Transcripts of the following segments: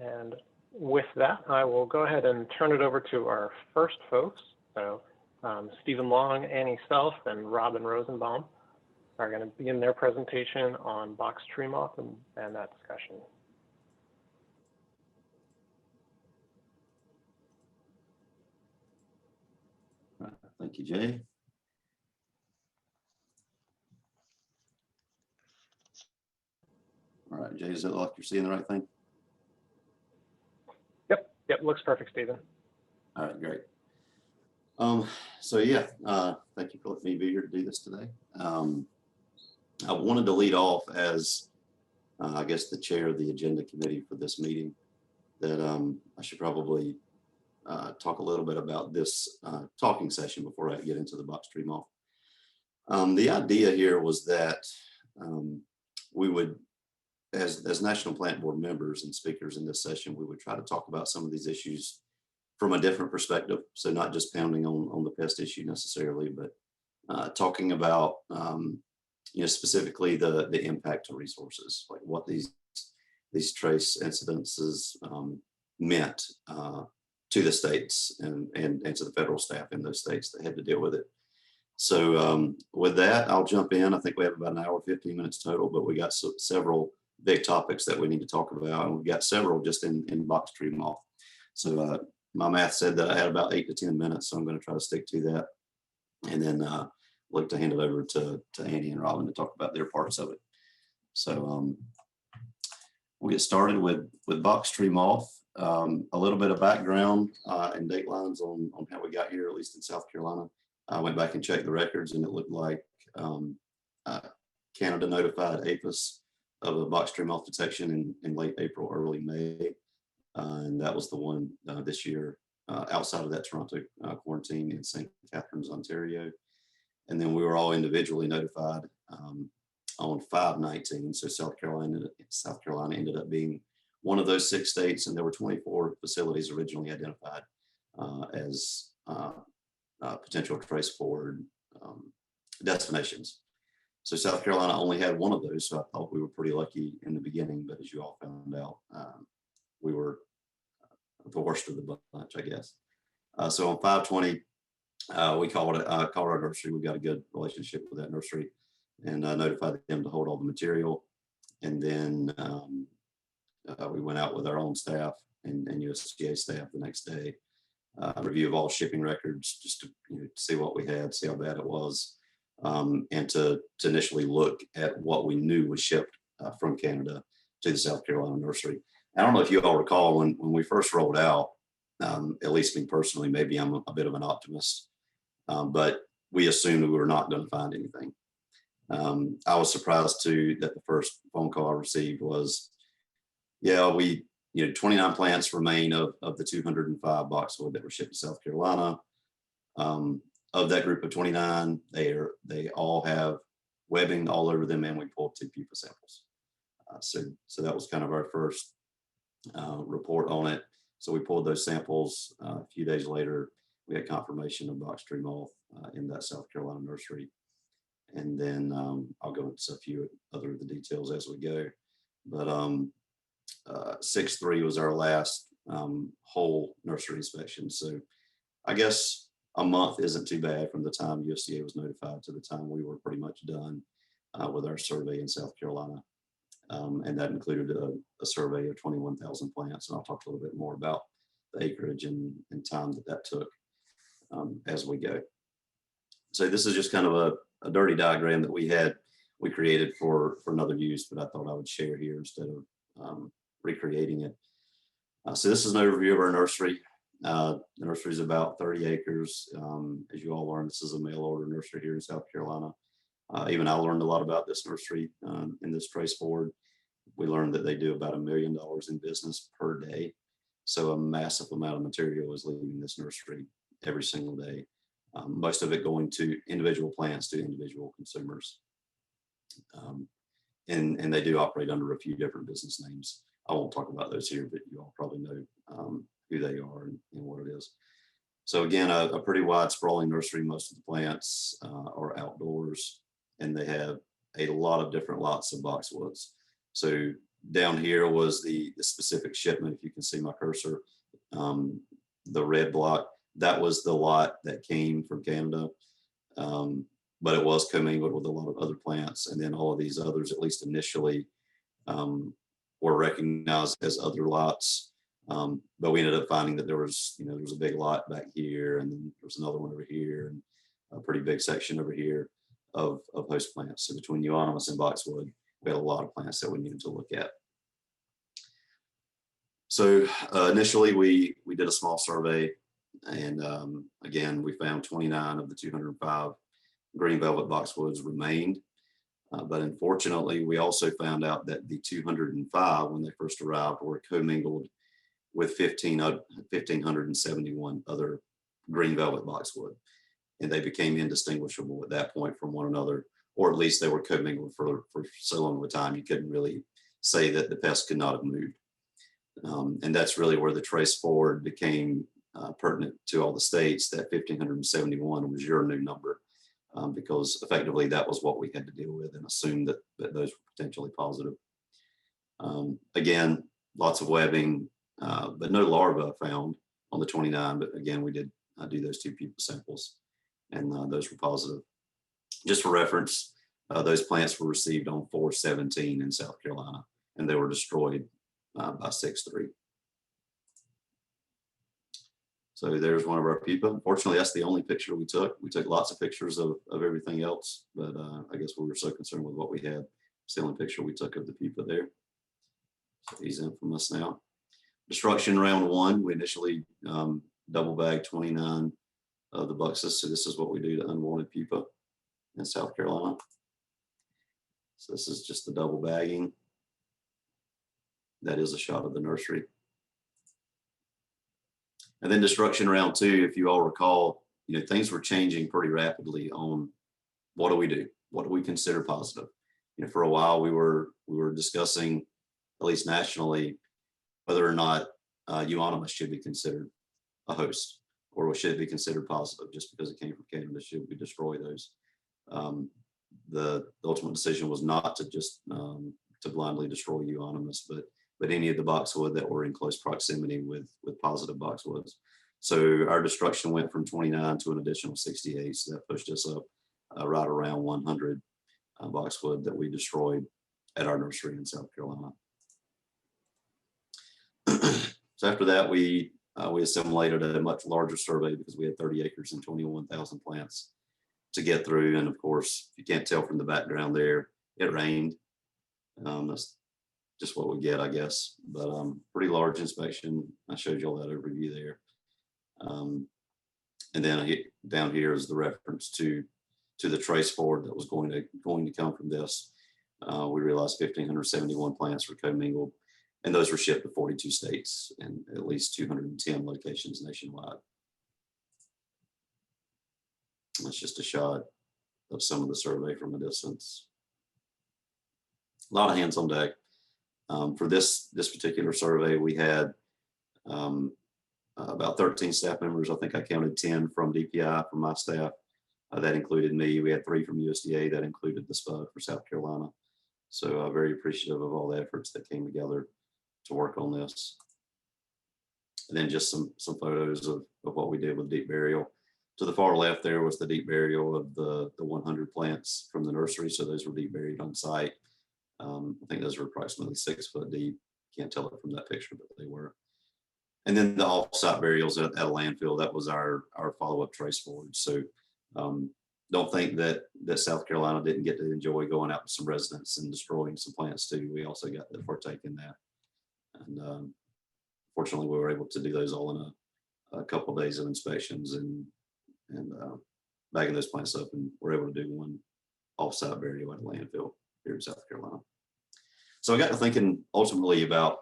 And with that, I will go ahead and turn it over to our first folks. So Stephen Long, Annie Self, and Robin Rosenbaum are going to begin their presentation on box tree moth and that discussion. All right, thank you, Jay. All right, Jay, does it look like you're seeing the right thing? Yep, looks perfect, Stephen. All right, great. So yeah, thank you for letting me be here to do this today. I wanted to lead off as, I guess, the chair of the agenda committee for this meeting, that I should probably talk a little bit about this talking session before I get into the box tree moth. The idea here was that we would, as National Plant Board members and speakers in this session, we would try to talk about some of these issues from a different perspective. So not just pounding on the pest issue necessarily, but talking about specifically the impact to resources, like what these trace incidences meant to the states and to the federal staff in those states that had to deal with it. So with that, I'll jump in. I think we have about an hour, 15 minutes total, but we got several big topics that we need to talk about, and we've got several just in box tree moth. So my math said that I had about 8 to 10 minutes, so I'm going to try to stick to that, and then look to hand it over to Annie and Robin to talk about their parts of it. So we'll get started with box tree moth. A little bit of background and date lines on how we got here, at least in South Carolina. I went back and checked the records, and it looked like Canada notified APHIS of a box tree moth detection in late April, early May. And that was the one this year outside of that Toronto quarantine in St. Catharines, Ontario. And then we were all individually notified on 5/19. So South Carolina ended up being one of those 6 states, and there were 24 facilities originally identified as potential trace forward destinations. So South Carolina only had one of those, so I thought we were pretty lucky in the beginning, but as you all found out, we were the worst of the bunch, I guess. So on 5/20, we called our nursery. We got a good relationship with that nursery, and notified them to hold all the material. And then we went out with our own staff and USDA staff the next day, review of all shipping records, just to see what we had, see how bad it was, and to initially look at what we knew was shipped from Canada to the South Carolina nursery. I don't know if you all recall when we first rolled out, at least me personally, maybe I'm a bit of an optimist, but we assumed we were not going to find anything. I was surprised too that the first phone call I received was, yeah, 29 plants remain of the 205 boxwood that were shipped to South Carolina. Of that group of 29, they all have webbing all over them, and we pulled 2 pupa samples. So that was kind of our first report on it. So we pulled those samples. A few days later, we had confirmation of box tree moth in that South Carolina nursery. And then I'll go into a few other of the details as we go. But 6/3 was our last whole nursery inspection. So I guess a month isn't too bad from the time USDA was notified to the time we were pretty much done with our survey in South Carolina. And that included a survey of 21,000 plants. And I'll talk a little bit more about the acreage and time that took as we go. So this is just kind of a dirty diagram that we created for another use, but I thought I would share here instead of recreating it. So this is an overview of our nursery. The nursery is about 30 acres. As you all learned, this is a mail order nursery here in South Carolina. Even I learned a lot about this nursery in this trace board. We learned that they do about $1 million in business per day. So a massive amount of material is leaving this nursery every single day. Most of it going to individual plants, to individual consumers. And they do operate under a few different business names. I won't talk about those here, but you all probably know who they are and what it is. So again, a pretty wide sprawling nursery. Most of the plants are outdoors, and they have a lot of different lots of boxwoods. So Down here was the specific shipment. If you can see my cursor, the red block, that was the lot that came from Canada. But it was commingled with a lot of other plants. And then all of these others, at least initially, were recognized as other lots. But we ended up finding that there was a big lot back here, and then there was another one over here, and a pretty big section over here of host plants. So between euonymus and boxwood, we had a lot of plants that we needed to look at. So initially we did a small survey, and again, we found 29 of the 205 green velvet boxwoods remained. But unfortunately, we also found out that the 205, when they first arrived, were commingled with 1,571 other green velvet boxwood. And they became indistinguishable at that point from one another, or at least they were commingled for so long of a time, you couldn't really say that the pest could not have moved. And that's really where the trace forward became pertinent to all the states, that 1,571 was your new number, because effectively that was what we had to deal with and assume that those were potentially positive. Again, lots of webbing, but no larvae found on the 29, but again, we did do those 2 pupa samples, and those were positive. Just for reference, those plants were received on 4/17 in South Carolina, and they were destroyed by 6/3. So there's one of our pupa. Unfortunately, that's the only picture we took. We took lots of pictures of everything else, but I guess we were so concerned with what we had. It's the only picture we took of the pupa there. So he's infamous now. Destruction round 1, we initially double bagged 29 of the buxus. So this is what we do to unwanted pupa in South Carolina. So this is just the double bagging. That is a shot of the nursery. And then destruction round 2, if you all recall, things were changing pretty rapidly on what do we do? What do we consider positive? For a while we were discussing, at least nationally, whether or not euonymus should be considered a host, or should it be considered positive just because it came from Canada. Should we destroy those? The ultimate decision was not to just to blindly destroy euonymus, but any of the boxwood that were in close proximity with positive boxwoods. So our destruction went from 29 to an additional 68. So that pushed us up right around 100 boxwood that we destroyed at our nursery in South Carolina. So after that, we assimilated a much larger survey because we had 30 acres and 21,000 plants to get through. And of course, if you can't tell from the background there, it rained. That's just what we get, I guess. But pretty large inspection. I showed you all that overview there. And then down here is the reference to the trace forward that was going to come from this. We realized 1,571 plants were commingled, and those were shipped to 42 states and at least 210 locations nationwide. That's just a shot of some of the survey from a distance. A lot of hands on deck. For this particular survey, we had about 13 staff members. I think I counted 10 from DPI from my staff. That included me. We had 3 from USDA. That included the SPUD for South Carolina. So very appreciative of all the efforts that came together to work on this. And then just some photos of what we did with deep burial. To the far left there was the deep burial of the 100 plants from the nursery. So those were deep buried on site. I think those were approximately 6 foot deep. Can't tell it from that picture, but they were. And then the off-site burials at a landfill, that was our follow-up trace forward. So don't think that South Carolina didn't get to enjoy going out with some residents and destroying some plants too. We also got to partake in that. And fortunately, we were able to do those all in a couple of days of inspections and bagging those plants up, and we're able to do one off-site burial at a landfill here in South Carolina. So I got to thinking ultimately about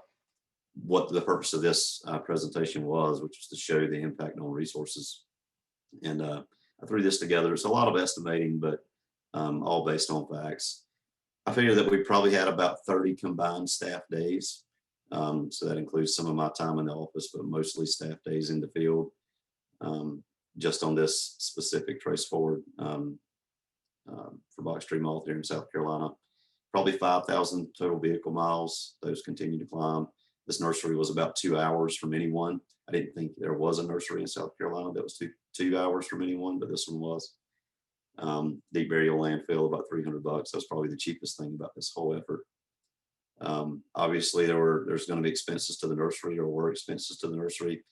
what the purpose of this presentation was, which was to show the impact on resources. And I threw this together. It's a lot of estimating, but all based on facts. I figure that we probably had about 30 combined staff days. So that includes some of my time in the office, but mostly staff days in the field, just on this specific trace forward for box tree moth here in South Carolina. probably 5,000 total vehicle miles. Those continue to climb. This nursery was about 2 hours from anyone. I didn't think there was a nursery in South Carolina that was two hours from anyone, but this one was. Deep burial landfill, about $300. That's probably the cheapest thing about this whole effort. Obviously, there's going to be expenses to the nursery, or were expenses to the nursery.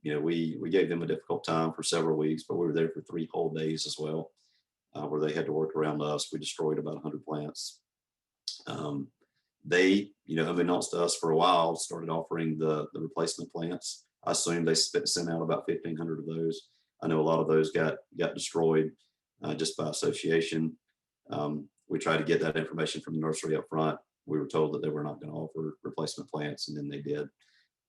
We gave them a difficult time for several weeks, but we were there for 3 whole days as well, where they had to work around us. We destroyed about 100 plants. They, unbeknownst to us for a while, started offering the replacement plants. I assume they sent out about 1,500 of those. I know a lot of those got destroyed just by association. We tried to get that information from the nursery up front. We were told that they were not going to offer replacement plants, and then they did.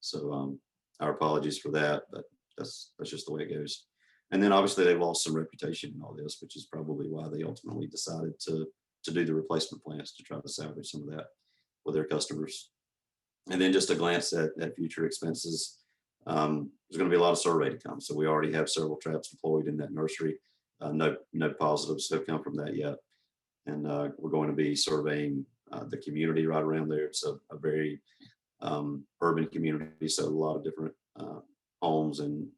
So our apologies for that, but that's just the way it goes. And then obviously they lost some reputation in all this, which is probably why they ultimately decided to do the replacement plants, to try to salvage some of that with their customers. And then just a glance at future expenses. There's going to be a lot of survey to come. So we already have several traps deployed in that nursery. No positives have come from that yet. And we're going to be surveying the community right around there. It's a very urban community, so a lot of different homes and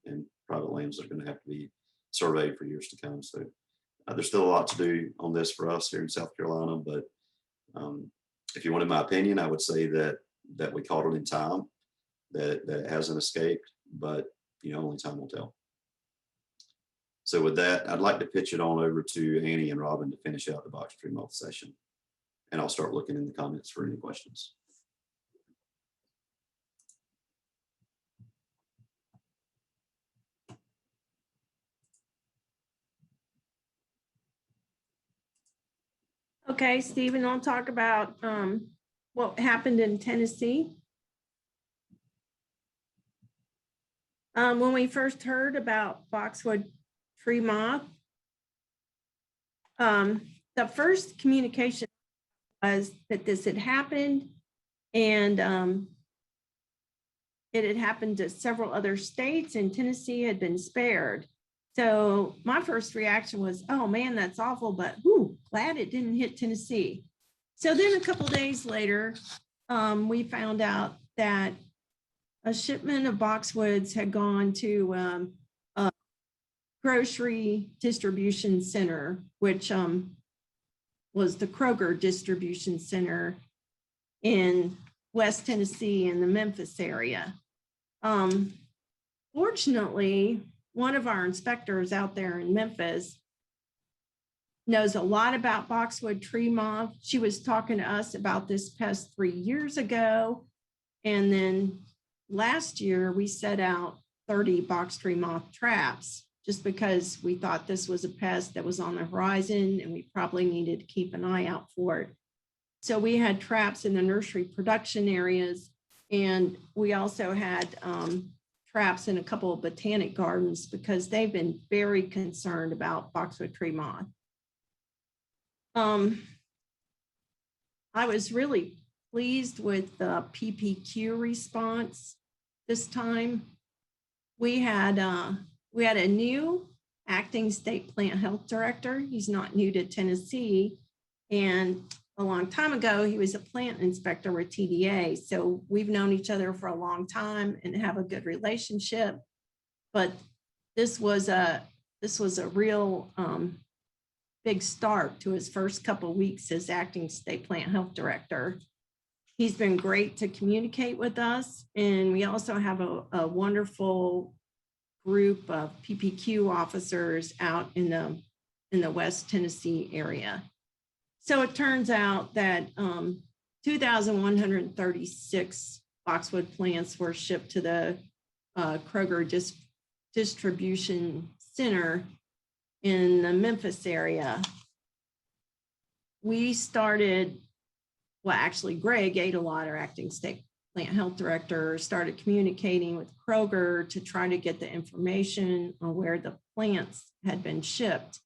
private lands are going to have to be surveyed for years to come. So there's still a lot to do on this for us here in South Carolina, but if you wanted my opinion, I would say that we caught it in time, that it hasn't escaped, but only time will tell. So with that, I'd like to pitch it on over to Annie and Robin to finish out the box tree moth session. And I'll start looking in the comments for any questions. Okay, Stephen, I'll talk about what happened in Tennessee. When we first heard about boxwood tree moth, the first communication was that this had happened, and it had happened to several other states, and Tennessee had been spared. So my first reaction was, oh man, that's awful, but glad it didn't hit Tennessee. So then a couple days later, we found out that a shipment of boxwoods had gone to a grocery distribution center, which was the Kroger distribution center in West Tennessee in the Memphis area. Fortunately, one of our inspectors out there in Memphis knows a lot about boxwood tree moth. She was talking to us about this pest 3 years ago. And then last year we set out 30 box tree moth traps just because we thought this was a pest that was on the horizon and we probably needed to keep an eye out for it. So we had traps in the nursery production areas, and we also had traps in a couple of botanic gardens because they've been very concerned about boxwood tree moth. I was really pleased with the PPQ response this time. We had a new acting state plant health director. He's not new to Tennessee, and a long time ago, he was a plant inspector with TDA. So we've known each other for a long time and have a good relationship. But this was a real big start to his first couple of weeks as acting state plant health director. He's been great to communicate with us. And we also have a wonderful group of PPQ officers out in the West Tennessee area. So it turns out that 2,136 boxwood plants were shipped to the Kroger distribution center in the Memphis area. We started, well, actually Greg Adelot, our acting state plant health director, started communicating with Kroger to try to get the information on where the plants had been shipped.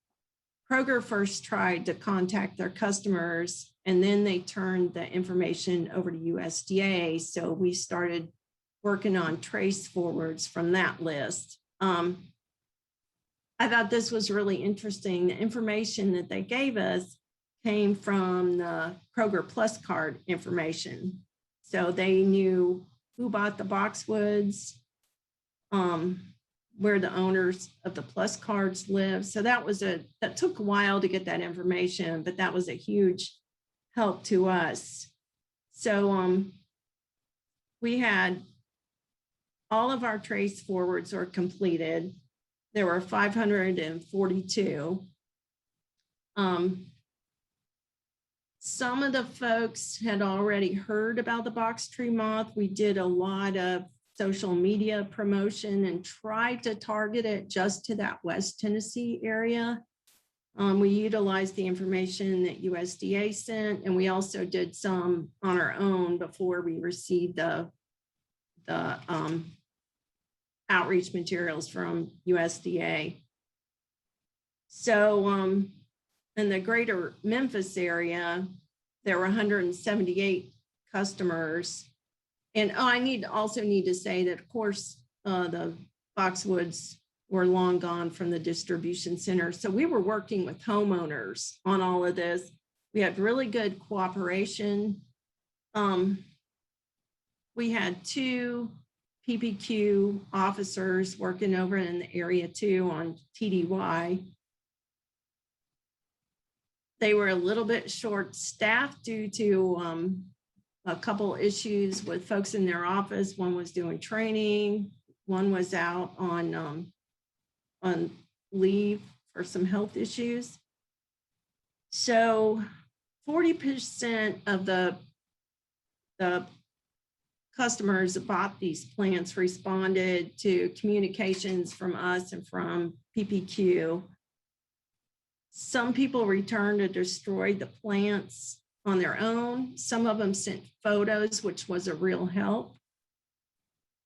Kroger first tried to contact their customers, and then they turned the information over to USDA. So we started working on trace forwards from that list. I thought this was really interesting. The information that they gave us came from the Kroger Plus card information. So they knew who bought the boxwoods, where the owners of the Plus cards live. So that took a while to get that information, but that was a huge help to us. So we had all of our trace forwards are completed. There were 542. Some of the folks had already heard about the box tree moth. We did a lot of social media promotion and tried to target it just to that West Tennessee area. We utilized the information that USDA sent, and we also did some on our own before we received the outreach materials from USDA. So in the greater Memphis area, there were 178 customers. And I also need to say that, of course, the boxwoods were long gone from the distribution center. So we were working with homeowners on all of this. We had really good cooperation. We had 2 PPQ officers working over in the area too on TDY. They were a little bit short-staffed due to a couple issues with folks in their office. One was doing training, one was out on leave for some health issues. So 40% of the customers that bought these plants responded to communications from us and from PPQ. Some people returned to destroy the plants on their own. Some of them sent photos, which was a real help.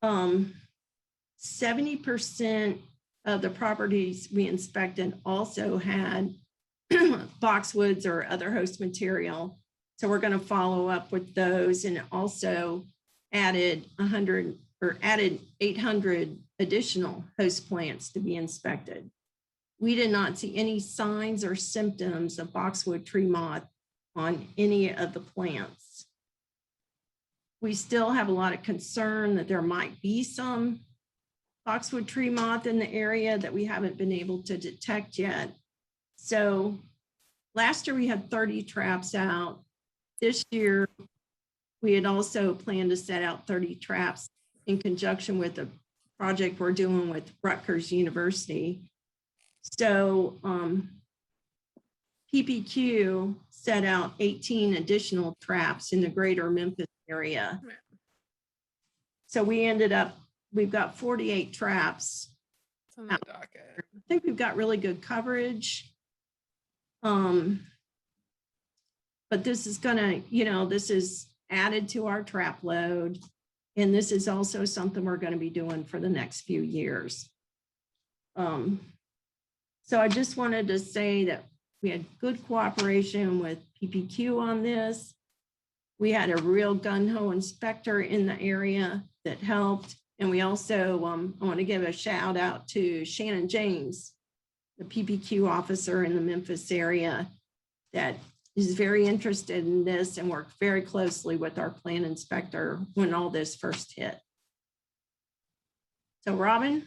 70% of the properties we inspected also had boxwoods or other host material. So we're going to follow up with those, and also added 800 additional host plants to be inspected. We did not see any signs or symptoms of boxwood tree moth on any of the plants. We still have a lot of concern that there might be some boxwood tree moth in the area that we haven't been able to detect yet. So last year we had 30 traps out. This year, we had also planned to set out 30 traps in conjunction with a project we're doing with Rutgers University. So PPQ set out 18 additional traps in the greater Memphis area. So we've got 48 traps. It's on the docket. I think we've got really good coverage. But this is gonna, this is added to our trap load. And this is also something we're gonna be doing for the next few years. So I just wanted to say that we had good cooperation with PPQ on this. We had a real gung-ho inspector in the area that helped. And we also, I want to give a shout out to Shannon James, the PPQ officer in the Memphis area, that is very interested in this and worked very closely with our plant inspector when all this first hit. So Robin,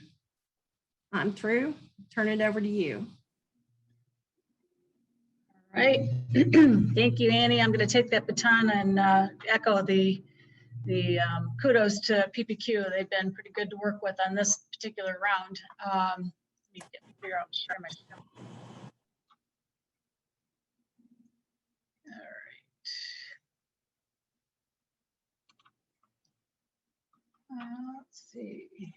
I'm through. Turn it over to you. All right. Thank you, Annie. I'm going to take that baton and echo the kudos to PPQ. They've been pretty good to work with on this particular round. Let me figure out share my screen. All right. Let's see.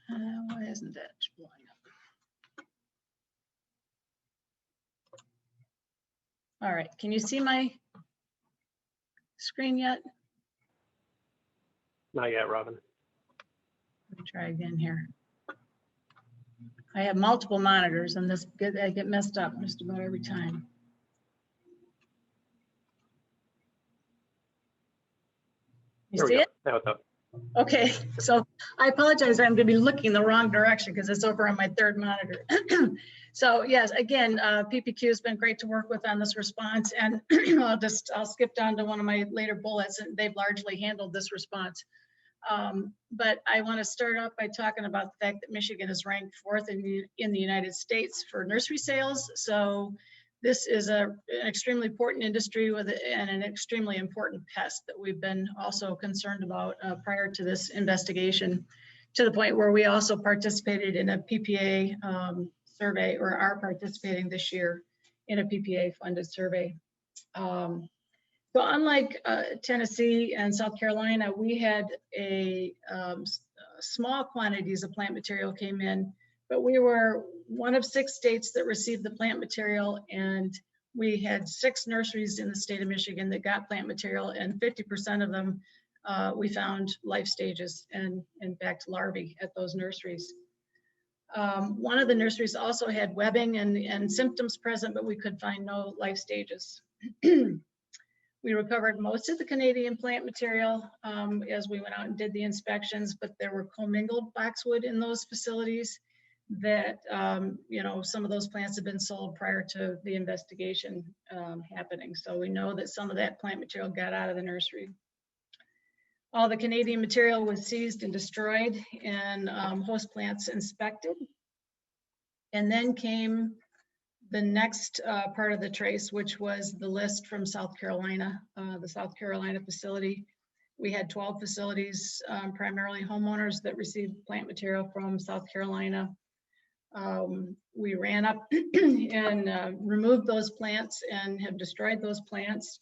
Why isn't that blowing up? All right, can you see my screen yet? Not yet, Robin. Let me try again here. I have multiple monitors and I get messed up just about every time. You see it? Now it's up. Okay, so I apologize. I'm going to be looking the wrong direction because it's over on my third monitor. So yes, again, PPQ has been great to work with on this response, and I'll skip down to one of my later bullets, and they've largely handled this response. But I want to start off by talking about the fact that Michigan is ranked 4th in the United States for nursery sales. So this is an extremely important industry and an extremely important pest that we've been also concerned about prior to this investigation, to the point where we also participated in a PPA survey, or are participating this year in a PPA funded survey. So unlike Tennessee and South Carolina, we had small quantities of plant material came in, but we were one of 6 states that received the plant material, and we had 6 nurseries in the state of Michigan that got plant material, and 50% of them we found life stages and in fact larvae at those nurseries. One of the nurseries also had webbing and symptoms present, but we could find no life stages. We recovered most of the Canadian plant material as we went out and did the inspections, but there were commingled boxwood in those facilities that, some of those plants had been sold prior to the investigation happening. So we know that some of that plant material got out of the nursery. All the Canadian material was seized and destroyed, and host plants inspected. And then came the next part of the trace, which was the list from South Carolina, the South Carolina facility. We had 12 facilities, primarily homeowners, that received plant material from South Carolina. We ran up and removed those plants and have destroyed those plants,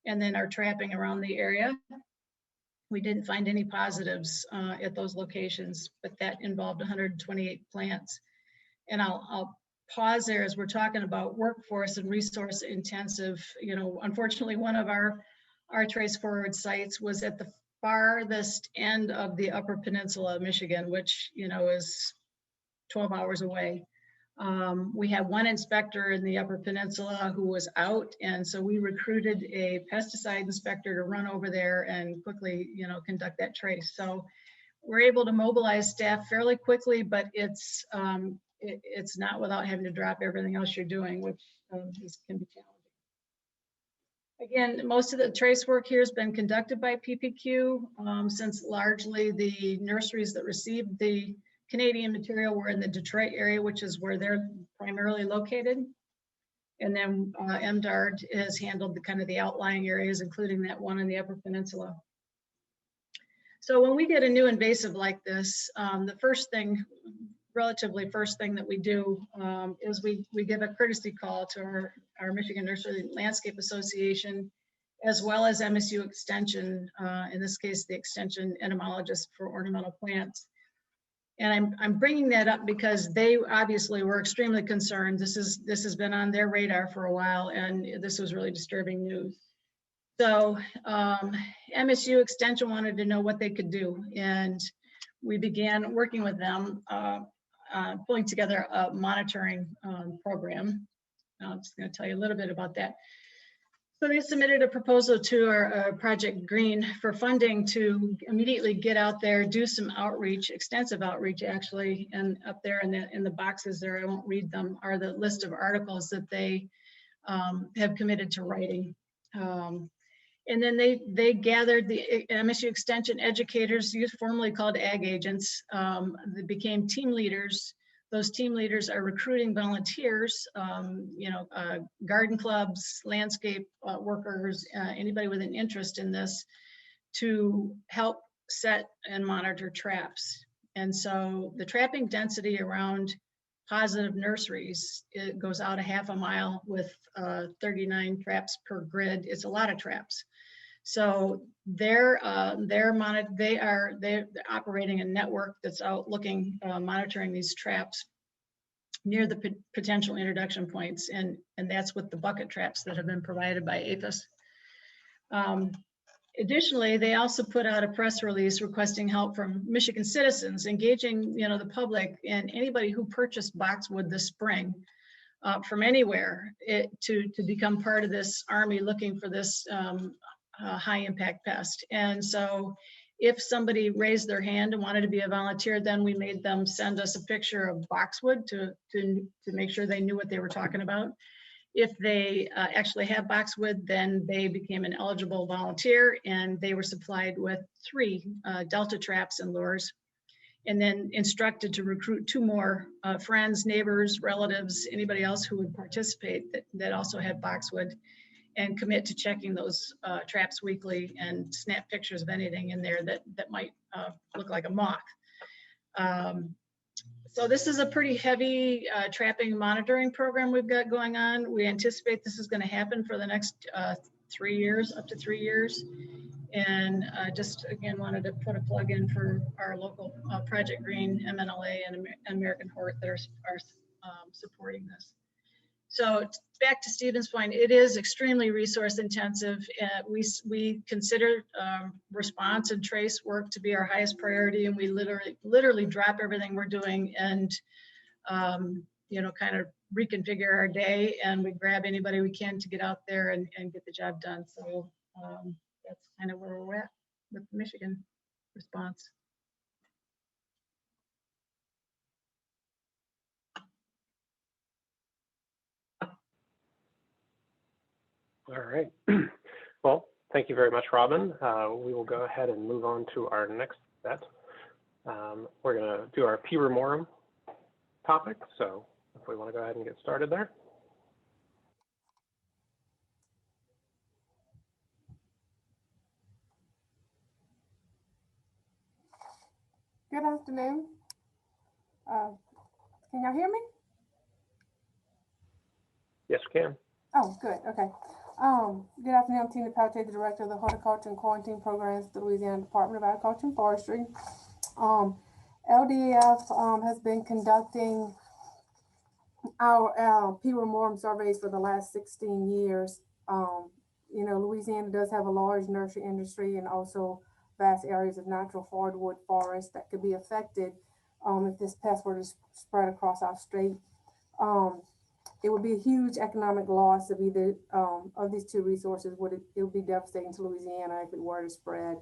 and then are trapping around the area. We didn't find any positives at those locations, but that involved 128 plants. And I'll pause there as we're talking about workforce and resource intensive. Unfortunately, one of our trace forward sites was at the farthest end of the Upper Peninsula of Michigan, which is 12 hours away. We had one inspector in the Upper Peninsula who was out, and so we recruited a pesticide inspector to run over there and quickly conduct that trace. So we're able to mobilize staff fairly quickly, but it's not without having to drop everything else you're doing, which can be challenging. Again, most of the trace work here has been conducted by PPQ, since largely the nurseries that received the Canadian material were in the Detroit area, which is where they're primarily located. And then MDARD has handled the outlying areas, including that one in the Upper Peninsula. So when we get a new invasive like this, the relatively first thing that we do is we give a courtesy call to our Michigan Nursery Landscape Association, as well as MSU Extension, in this case, the Extension entomologist for ornamental plants. And I'm bringing that up because they obviously were extremely concerned. This has been on their radar for a while, and this was really disturbing news. So MSU Extension wanted to know what they could do, and we began working with them, pulling together a monitoring program. I'm just going to tell you a little bit about that. So they submitted a proposal to our Project Green for funding to immediately get out there, do some outreach, extensive outreach actually, and up there in the boxes there, I won't read them, are the list of articles that they have committed to writing. And then they gathered the MSU Extension educators, formerly called ag agents, that became team leaders. Those team leaders are recruiting volunteers, garden clubs, landscape workers, anybody with an interest in this, to help set and monitor traps. And so the trapping density around positive nurseries, it goes out a half a mile with 39 traps per grid. It's a lot of traps. So they're operating a network that's out looking, monitoring these traps near the potential introduction points, and that's with the bucket traps that have been provided by APHIS. Additionally, they also put out a press release requesting help from Michigan citizens, engaging the public and anybody who purchased boxwood this spring from anywhere to become part of this army looking for this high impact pest. And so If somebody raised their hand and wanted to be a volunteer, then we made them send us a picture of boxwood to make sure they knew what they were talking about. If they actually have boxwood, then they became an eligible volunteer, and they were supplied with 3 Delta traps and lures, and then instructed to recruit 2 more friends, neighbors, relatives, anybody else who would participate that also had boxwood, and commit to checking those traps weekly and snap pictures of anything in there that might look like a moth. So this is a pretty heavy trapping monitoring program we've got going on. We anticipate this is going to happen for the next 3 years, up to 3 years. And just again, wanted to put a plug in for our local Project Green, MNLA, and American Hort that are supporting this. So back to Stephen's point, it is extremely resource intensive. We consider response and trace work to be our highest priority, and we literally drop everything we're doing and kind of reconfigure our day, and we grab anybody we can to get out there and get the job done. So that's kind of where we're at with the Michigan response. All right. Well, thank you very much, Robin. We will go ahead and move on to our next set. We're going to do our P. ramorum topic. So if we want to go ahead and get started there. Good afternoon. Can y'all hear me? Yes, we can. Oh, good. Okay. Good afternoon. I'm Tina Peltier, the director of the Horticulture and Quarantine programs at the Louisiana Department of Agriculture and Forestry. LDAF has been conducting our P. ramorum surveys for the last 16 years. Louisiana does have a large nursery industry and also vast areas of natural hardwood forest that could be affected if this pest were to spread across our state. It would be a huge economic loss of either of these 2 resources. It would be devastating to Louisiana if it were to spread.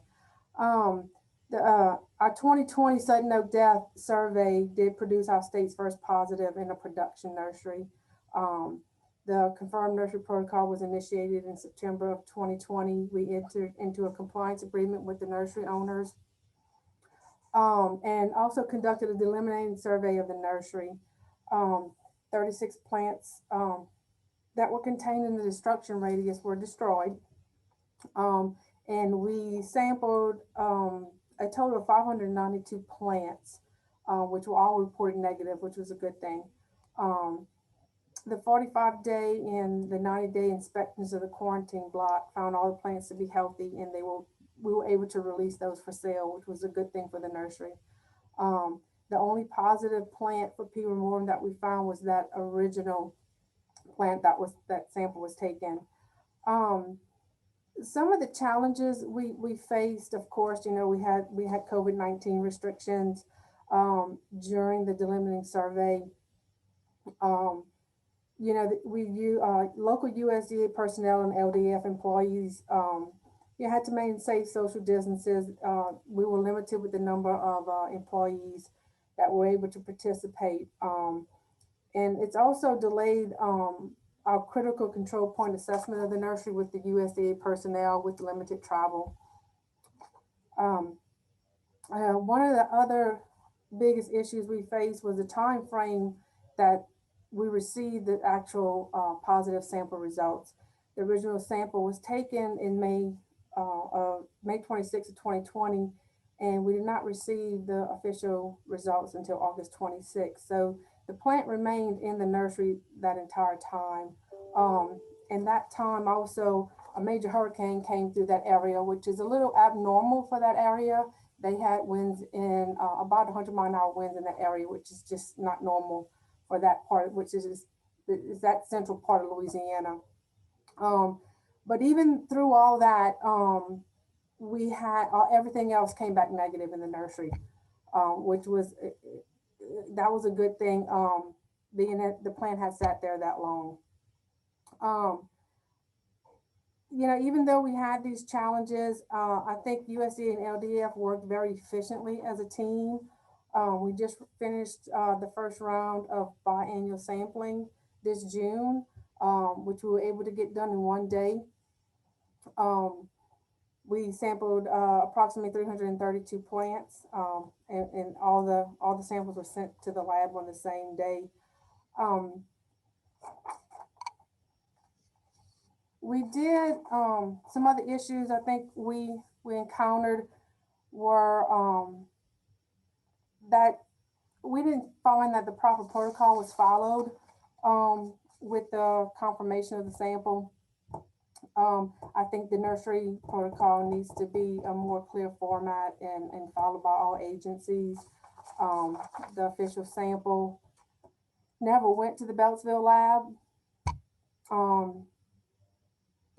Our 2020 sudden oak death survey did produce our state's first positive in a production nursery. The confirmed nursery protocol was initiated in September of 2020. We entered into a compliance agreement with the nursery owners and also conducted a delimiting survey of the nursery. 36 plants that were contained in the destruction radius were destroyed. And we sampled a total of 592 plants, which were all reported negative, which was a good thing. The 45-day and the 90-day inspections of the quarantine block found all the plants to be healthy, and we were able to release those for sale, which was a good thing for the nursery. The only positive plant for P. ramorum that we found was that original plant that sample was taken. Some of the challenges we faced, of course, we had COVID-19 restrictions during the delimiting survey. Local USDA personnel and LDF employees had to maintain safe social distances. We were limited with the number of employees that were able to participate. And it's also delayed our critical control point assessment of the nursery with the USDA personnel with limited travel. One of the other biggest issues we faced was the time frame that we received the actual positive sample results. The original sample was taken in May 26th of 2020, and we did not receive the official results until August 26th. So the plant remained in the nursery that entire time. And that time also a major hurricane came through that area, which is a little abnormal for that area. They had winds in about 100-mile-an-hour winds in that area, which is just not normal for that part, which is that central part of Louisiana. But even through all that, we had everything else came back negative in the nursery, which was that was a good thing, being that the plant had sat there that long. you know, even though we had these challenges, I think USDA and LDF worked very efficiently as a team. We just finished the first round of biannual sampling this June, which we were able to get done in one day. We sampled approximately 332 plants, and all the samples were sent to the lab on the same day. We did some other issues I think we encountered were that we didn't find that the proper protocol was followed with the confirmation of the sample. I think the nursery protocol needs to be a more clear format and followed by all agencies. The official sample never went to the Beltsville lab.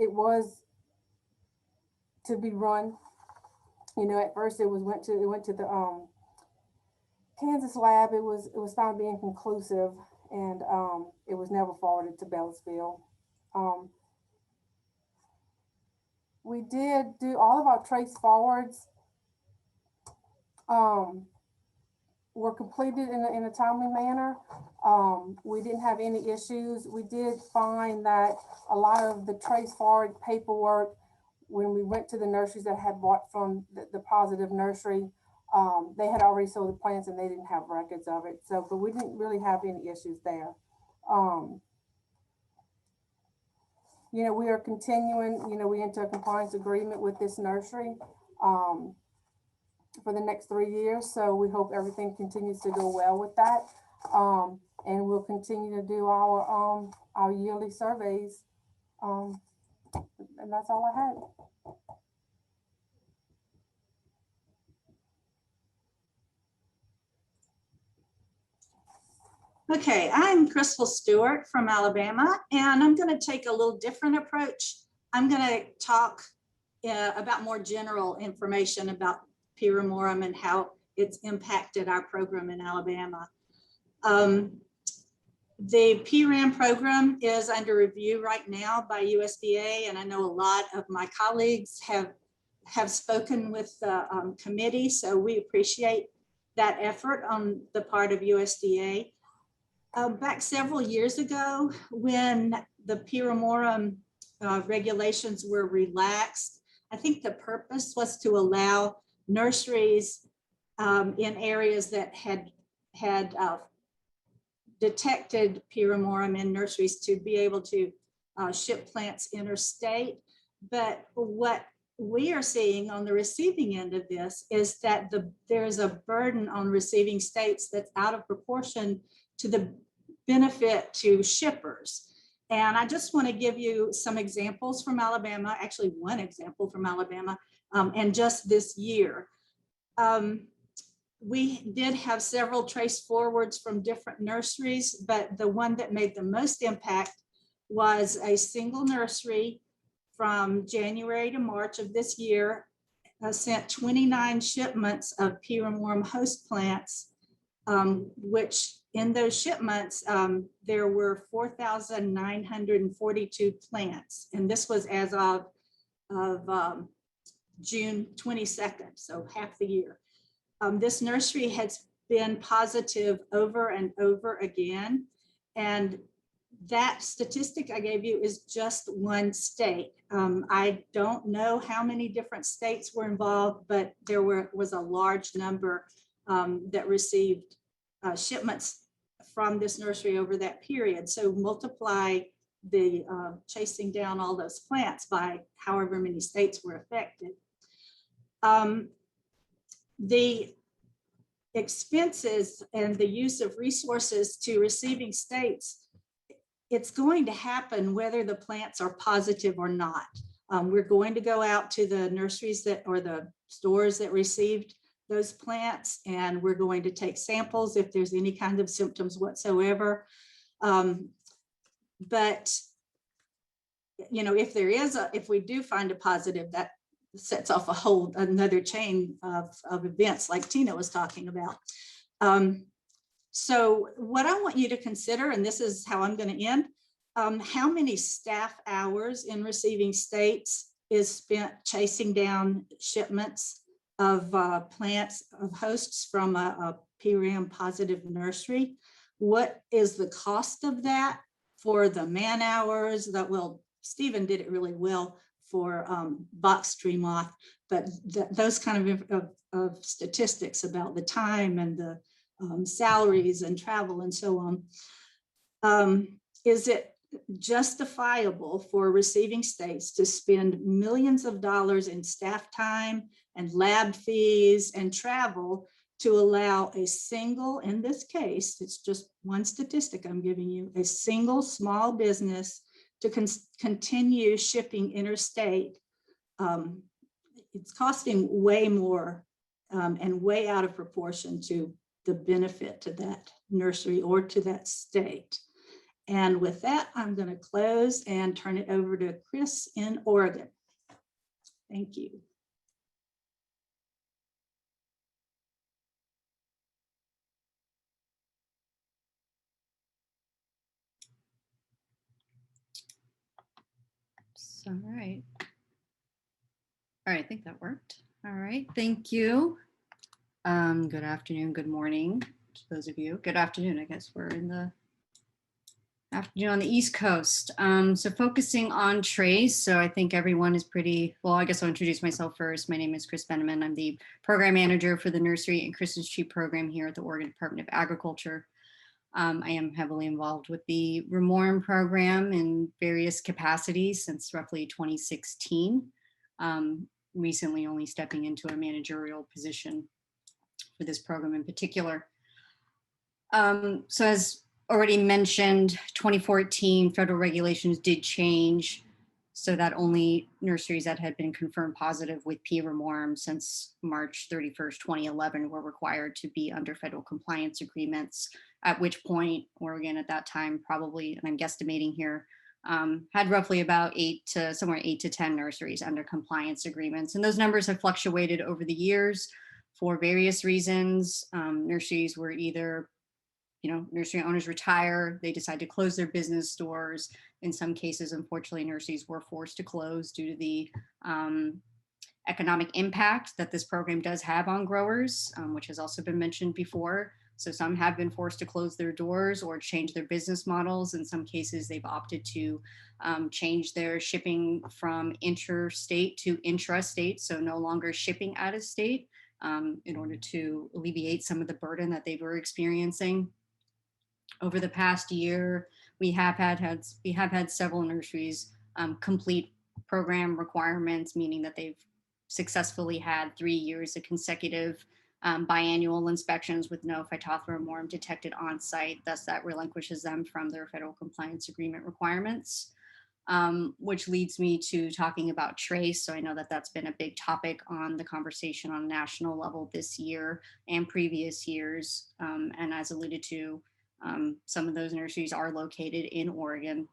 It was to be run, you know, at first it went to the Kansas lab. It was found to be inconclusive, and it was never forwarded to Beltsville. We did do all of our trace forwards were completed in a timely manner. We didn't have any issues. We did find that a lot of the trace forward paperwork, when we went to the nurseries that had bought from the positive nursery, they had already sold the plants and they didn't have records of it. So, but we didn't really have any issues there. You know, we are continuing, you know, we enter a compliance agreement with this nursery for the next 3 years. So we hope everything continues to go well with that. And we'll continue to do our yearly surveys. And that's all I had. Okay, I'm Christel Stewart from Alabama, and I'm going to take a little different approach. I'm going to talk about more general information about P. ramorum and how it's impacted our program in Alabama. The PRAM program is under review right now by USDA, and I know a lot of my colleagues have spoken with the committee, so we appreciate that effort on the part of USDA. Back several years ago, when the P. ramorum regulations were relaxed, I think the purpose was to allow nurseries in areas that had detected P. ramorum in nurseries to be able to ship plants interstate. But what we are seeing on the receiving end of this is that there's a burden on receiving states that's out of proportion to the benefit to shippers. And I just want to give you some examples from Alabama, actually one example from Alabama, and just this year. We did have several trace forwards from different nurseries, but the one that made the most impact was a single nursery from January to March of this year, sent 29 shipments of P. ramorum host plants, which in those shipments, there were 4,942 plants. And this was as of June 22nd, so half the year. This nursery has been positive over and over again. And that statistic I gave you is just one state. I don't know how many different states were involved, but there was a large number that received shipments from this nursery over that period. So multiply the chasing down all those plants by however many states were affected. The expenses and the use of resources to receiving states, it's going to happen whether the plants are positive or not. We're going to go out to the nurseries or the stores that received those plants, and we're going to take samples if there's any kind of symptoms whatsoever. But you know, if we do find a positive, that sets off another chain of events like Tina was talking about. So what I want you to consider, and this is how I'm going to end, how many staff hours in receiving states is spent chasing down shipments of plants, of hosts from a PRAM positive nursery? What is the cost of that for the man hours? That, well, Stephen did it really well for box Tree Moth, but those kind of statistics about the time and the salaries and travel and so on. Is it justifiable for receiving states to spend millions of dollars in staff time and lab fees and travel to allow a single, in this case, it's just one statistic I'm giving you, a single small business to continue shipping interstate? It's costing way more and way out of proportion to the benefit to that nursery or to that state. And with that, I'm going to close and turn it over to Chris in Oregon. Thank you. All right. All right, I think that worked. All right, thank you. Good afternoon, good morning to those of you. Good afternoon, I guess we're in the afternoon on the East Coast. So focusing on trays. So I think everyone is pretty, well, I guess I'll introduce myself first. My name is Chris Benemann. I'm the program manager for the Nursery and Christmas Tree program here at the Oregon Department of Agriculture. I am heavily involved with the ramorum program in various capacities since roughly 2016. Recently only stepping into a managerial position for this program in particular. So as already mentioned, 2014 federal regulations did change so that only nurseries that had been confirmed positive with P. ramorum since March 31st, 2011 were required to be under federal compliance agreements, at which point Oregon at that time probably, and I'm guesstimating here, had roughly about 8 to 10 nurseries under compliance agreements. And those numbers have fluctuated over the years for various reasons. Nurseries were either, nursery owners retire, they decide to close their business stores. In some cases, unfortunately, nurseries were forced to close due to the economic impact that this program does have on growers, which has also been mentioned before. So some have been forced to close their doors or change their business models. In some cases, they've opted to change their shipping from interstate to intrastate, so no longer shipping out of state in order to alleviate some of the burden that they were experiencing. Over the past year, we have had several nurseries complete program requirements, meaning that they've successfully had 3 years of consecutive biannual inspections with no Phytophthora detected on site. Thus, that relinquishes them from their federal compliance agreement requirements, which leads me to talking about trace. So I know that that's been a big topic on the conversation on a national level this year and previous years. And as alluded to, some of those nurseries are located in Oregon.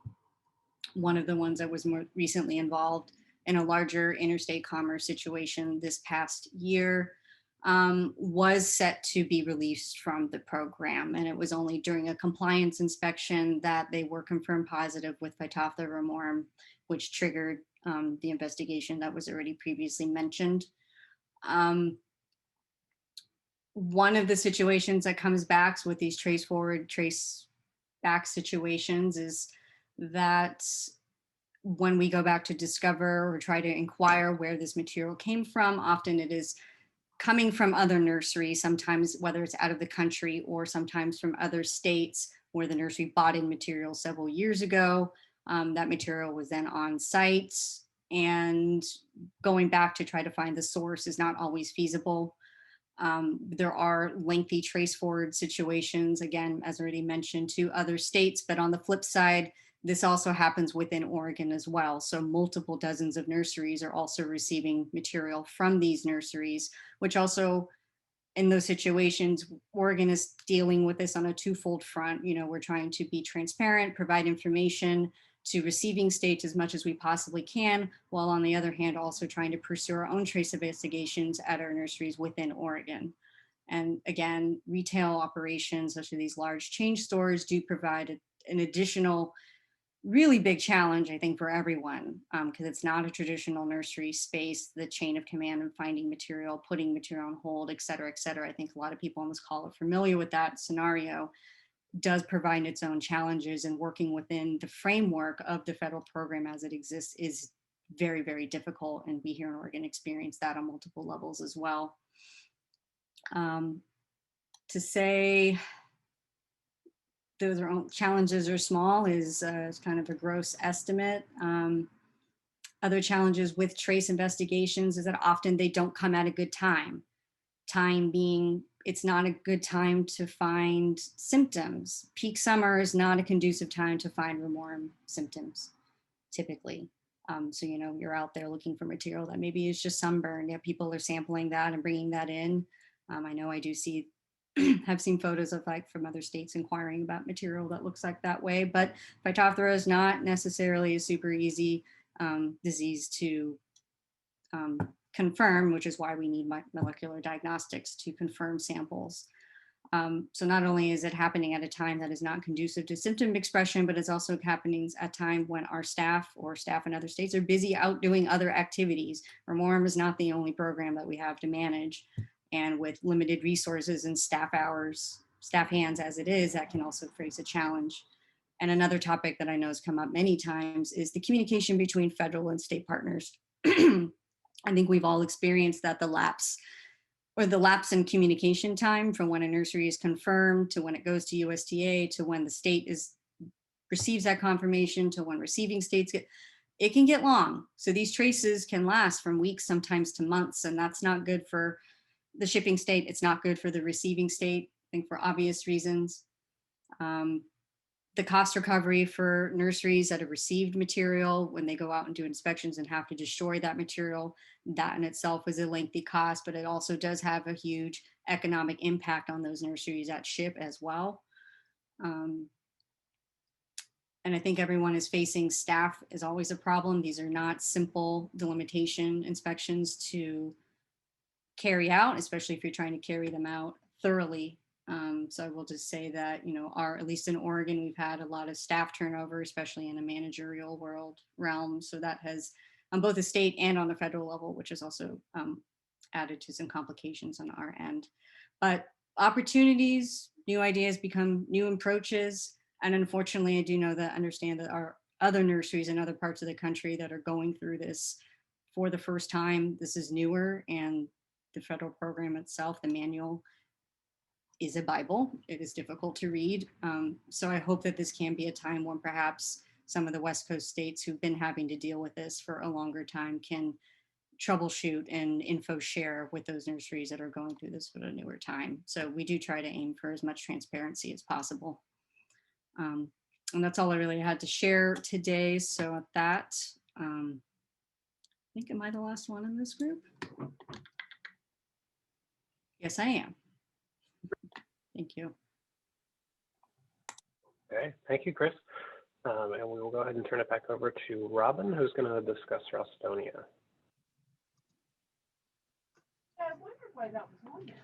One of the ones that was more recently involved in a larger interstate commerce situation this past year was set to be released from the program. And it was only during a compliance inspection that they were confirmed positive with Phytophthora ramorum, which triggered the investigation that was already previously mentioned. One of the situations that comes back with these trace forward, trace back situations is that when we go back to discover or try to inquire where this material came from, often it is coming from other nurseries, sometimes whether it's out of the country or sometimes from other states where the nursery bought in material several years ago. That material was then on site, and going back to try to find the source is not always feasible. There are lengthy trace forward situations, again, as already mentioned, to other states, but on the flip side, this also happens within Oregon as well. So multiple dozens of nurseries are also receiving material from these nurseries, which also in those situations, Oregon is dealing with this on a twofold front. We're trying to be transparent, provide information to receiving states as much as we possibly can, while on the other hand, also trying to pursue our own trace investigations at our nurseries within Oregon. And again, retail operations, such as these large chain stores, do provide an additional really big challenge, I think, for everyone, because it's not a traditional nursery space, the chain of command and finding material, putting material on hold, et cetera, et cetera. I think a lot of people on this call are familiar with that scenario. Does provide its own challenges, and working within the framework of the federal program as it exists is very, very difficult. And we here in Oregon experience that on multiple levels as well. To say those are challenges are small is kind of a gross estimate. Other challenges with trace investigations is that often they don't come at a good time. Time being, it's not a good time to find symptoms. Peak summer is not a conducive time to find ramorum symptoms, typically. So, you know, you're out there looking for material that maybe is just sunburn. Yeah, people are sampling that and bringing that in. I know I do see, have seen photos of like from other states inquiring about material that looks like that way, but Phytophthora is not necessarily a super easy disease to confirm, which is why we need molecular diagnostics to confirm samples. So not only is it happening at a time that is not conducive to symptom expression, but it's also happening at a time when our staff or staff in other states are busy out doing other activities. Ramorum is not the only program that we have to manage. And with limited resources and staff hours, staff hands as it is, that can also face a challenge. And another topic that I know has come up many times is the communication between federal and state partners. I think we've all experienced that the lapse in communication time from when a nursery is confirmed to when it goes to USDA to when the state receives that confirmation to when receiving states it can get long. So these traces can last from weeks, sometimes to months, and that's not good for the shipping state. It's not good for the receiving state, I think for obvious reasons. The cost recovery for nurseries that have received material when they go out and do inspections and have to destroy that material, that in itself is a lengthy cost, but it also does have a huge economic impact on those nurseries that ship as well. And I think everyone is facing staff is always a problem. These are not simple delimitation inspections to carry out, especially if you're trying to carry them out thoroughly. So I will just say that, you know, at least in Oregon, we've had a lot of staff turnover, especially in a managerial realm. So that has on both the state and on the federal level, which has also added to some complications on our end. But opportunities, new ideas become new approaches. And unfortunately, I do understand that our other nurseries in other parts of the country that are going through this for the first time, this is newer, and the federal program itself, the manual, is a Bible. It is difficult to read. So I hope that this can be a time when perhaps some of the West Coast states who've been having to deal with this for a longer time can troubleshoot and info share with those nurseries that are going through this for a newer time. So we do try to aim for as much transparency as possible. And that's all I really had to share today. So at that, I think, am I the last one in this group? Yes, I am. Thank you. Okay, thank you, Chris. And we will go ahead and turn it back over to Robin, who's going to discuss Ralstonia. I wondered why that was on there.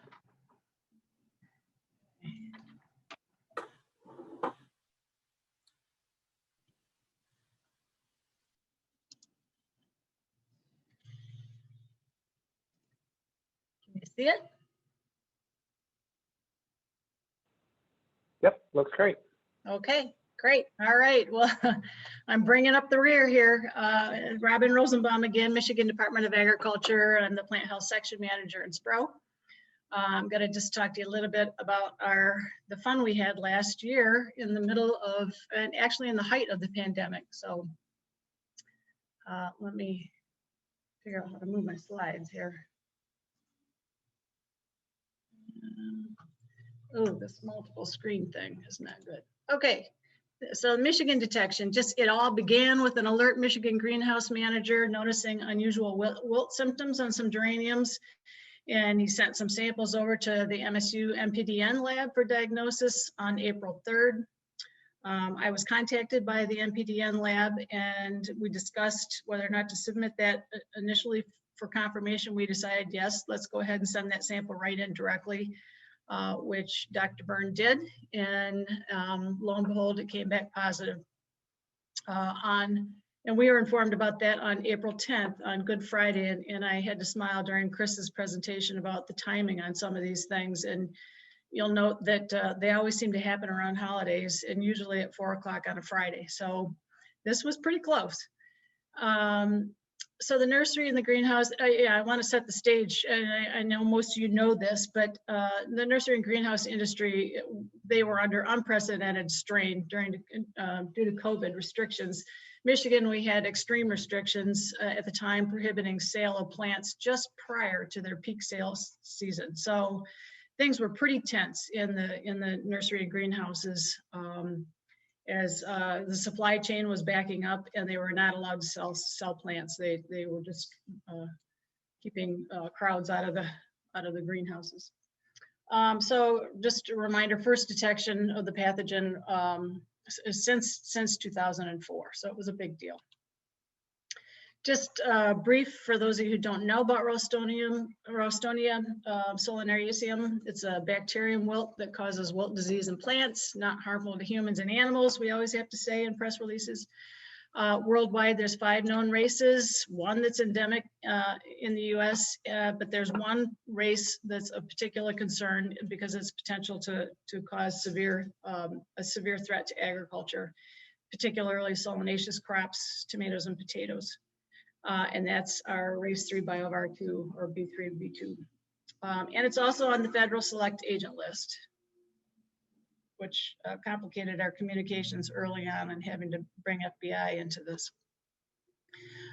Can you see it? Yep, looks great. Okay, great. All right. Well, I'm bringing up the rear here. Robin Rosenbaum again, Michigan Department of Agriculture, and the Plant Health Section Manager in Sprout. I'm going to just talk to you a little bit about the fun we had last year in the middle of, and actually in the height of the pandemic. So let me figure out how to move my slides here. Oh, this multiple screen thing is not good. Okay, so Michigan detection, it all began with an alert Michigan greenhouse manager noticing unusual wilt symptoms on some geraniums. And he sent some samples over to the MSU MPDN lab for diagnosis on April 3rd. I was contacted by the MPDN lab and we discussed whether or not to submit that initially for confirmation. We decided, yes, let's go ahead and send that sample right in directly, which Dr. Byrne did. And lo and behold, it came back positive. and we were informed about that on April 10th, on Good Friday, and I had to smile during Chris's presentation about the timing on some of these things. And you'll note that they always seem to happen around holidays, and usually at 4 o'clock on a Friday. So this was pretty close. So the nursery and the greenhouse, I want to set the stage. And I know most of you know this, but the nursery and greenhouse industry, they were under unprecedented strain due to COVID restrictions. Michigan, we had extreme restrictions at the time prohibiting sale of plants just prior to their peak sales season. So things were pretty tense in the nursery and greenhouses as the supply chain was backing up and they were not allowed to sell plants. They were just keeping crowds out of the greenhouses. So just a reminder, first detection of the pathogen since 2004. So it was a big deal. Just brief for those of you who don't know about Rostonia of Solinarius. It's a bacterium wilt that causes wilt disease in plants, not harmful to humans and animals, we always have to say in press releases. Worldwide, there's 5 known races, 1 that's endemic in the US, but there's 1 race that's of particular concern because it's potential to cause a severe threat to agriculture, particularly solanaceous crops, tomatoes and potatoes. And that's our race 3 BioVar2 or B3B2. And it's also on the federal select agent list, which complicated our communications early on and having to bring FBI into this.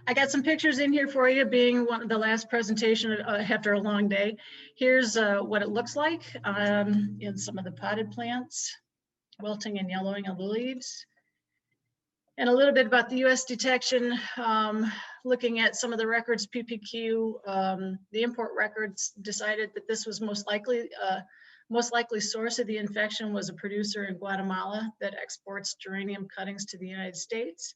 I got some pictures in here for you, being the last presentation after a long day. Here's what it looks like in some of the potted plants, wilting and yellowing of the leaves. And a little bit about the US detection, looking at some of the records, PPQ, the import records decided that this was most likely source of the infection was a producer in Guatemala that exports geranium cuttings to the United States.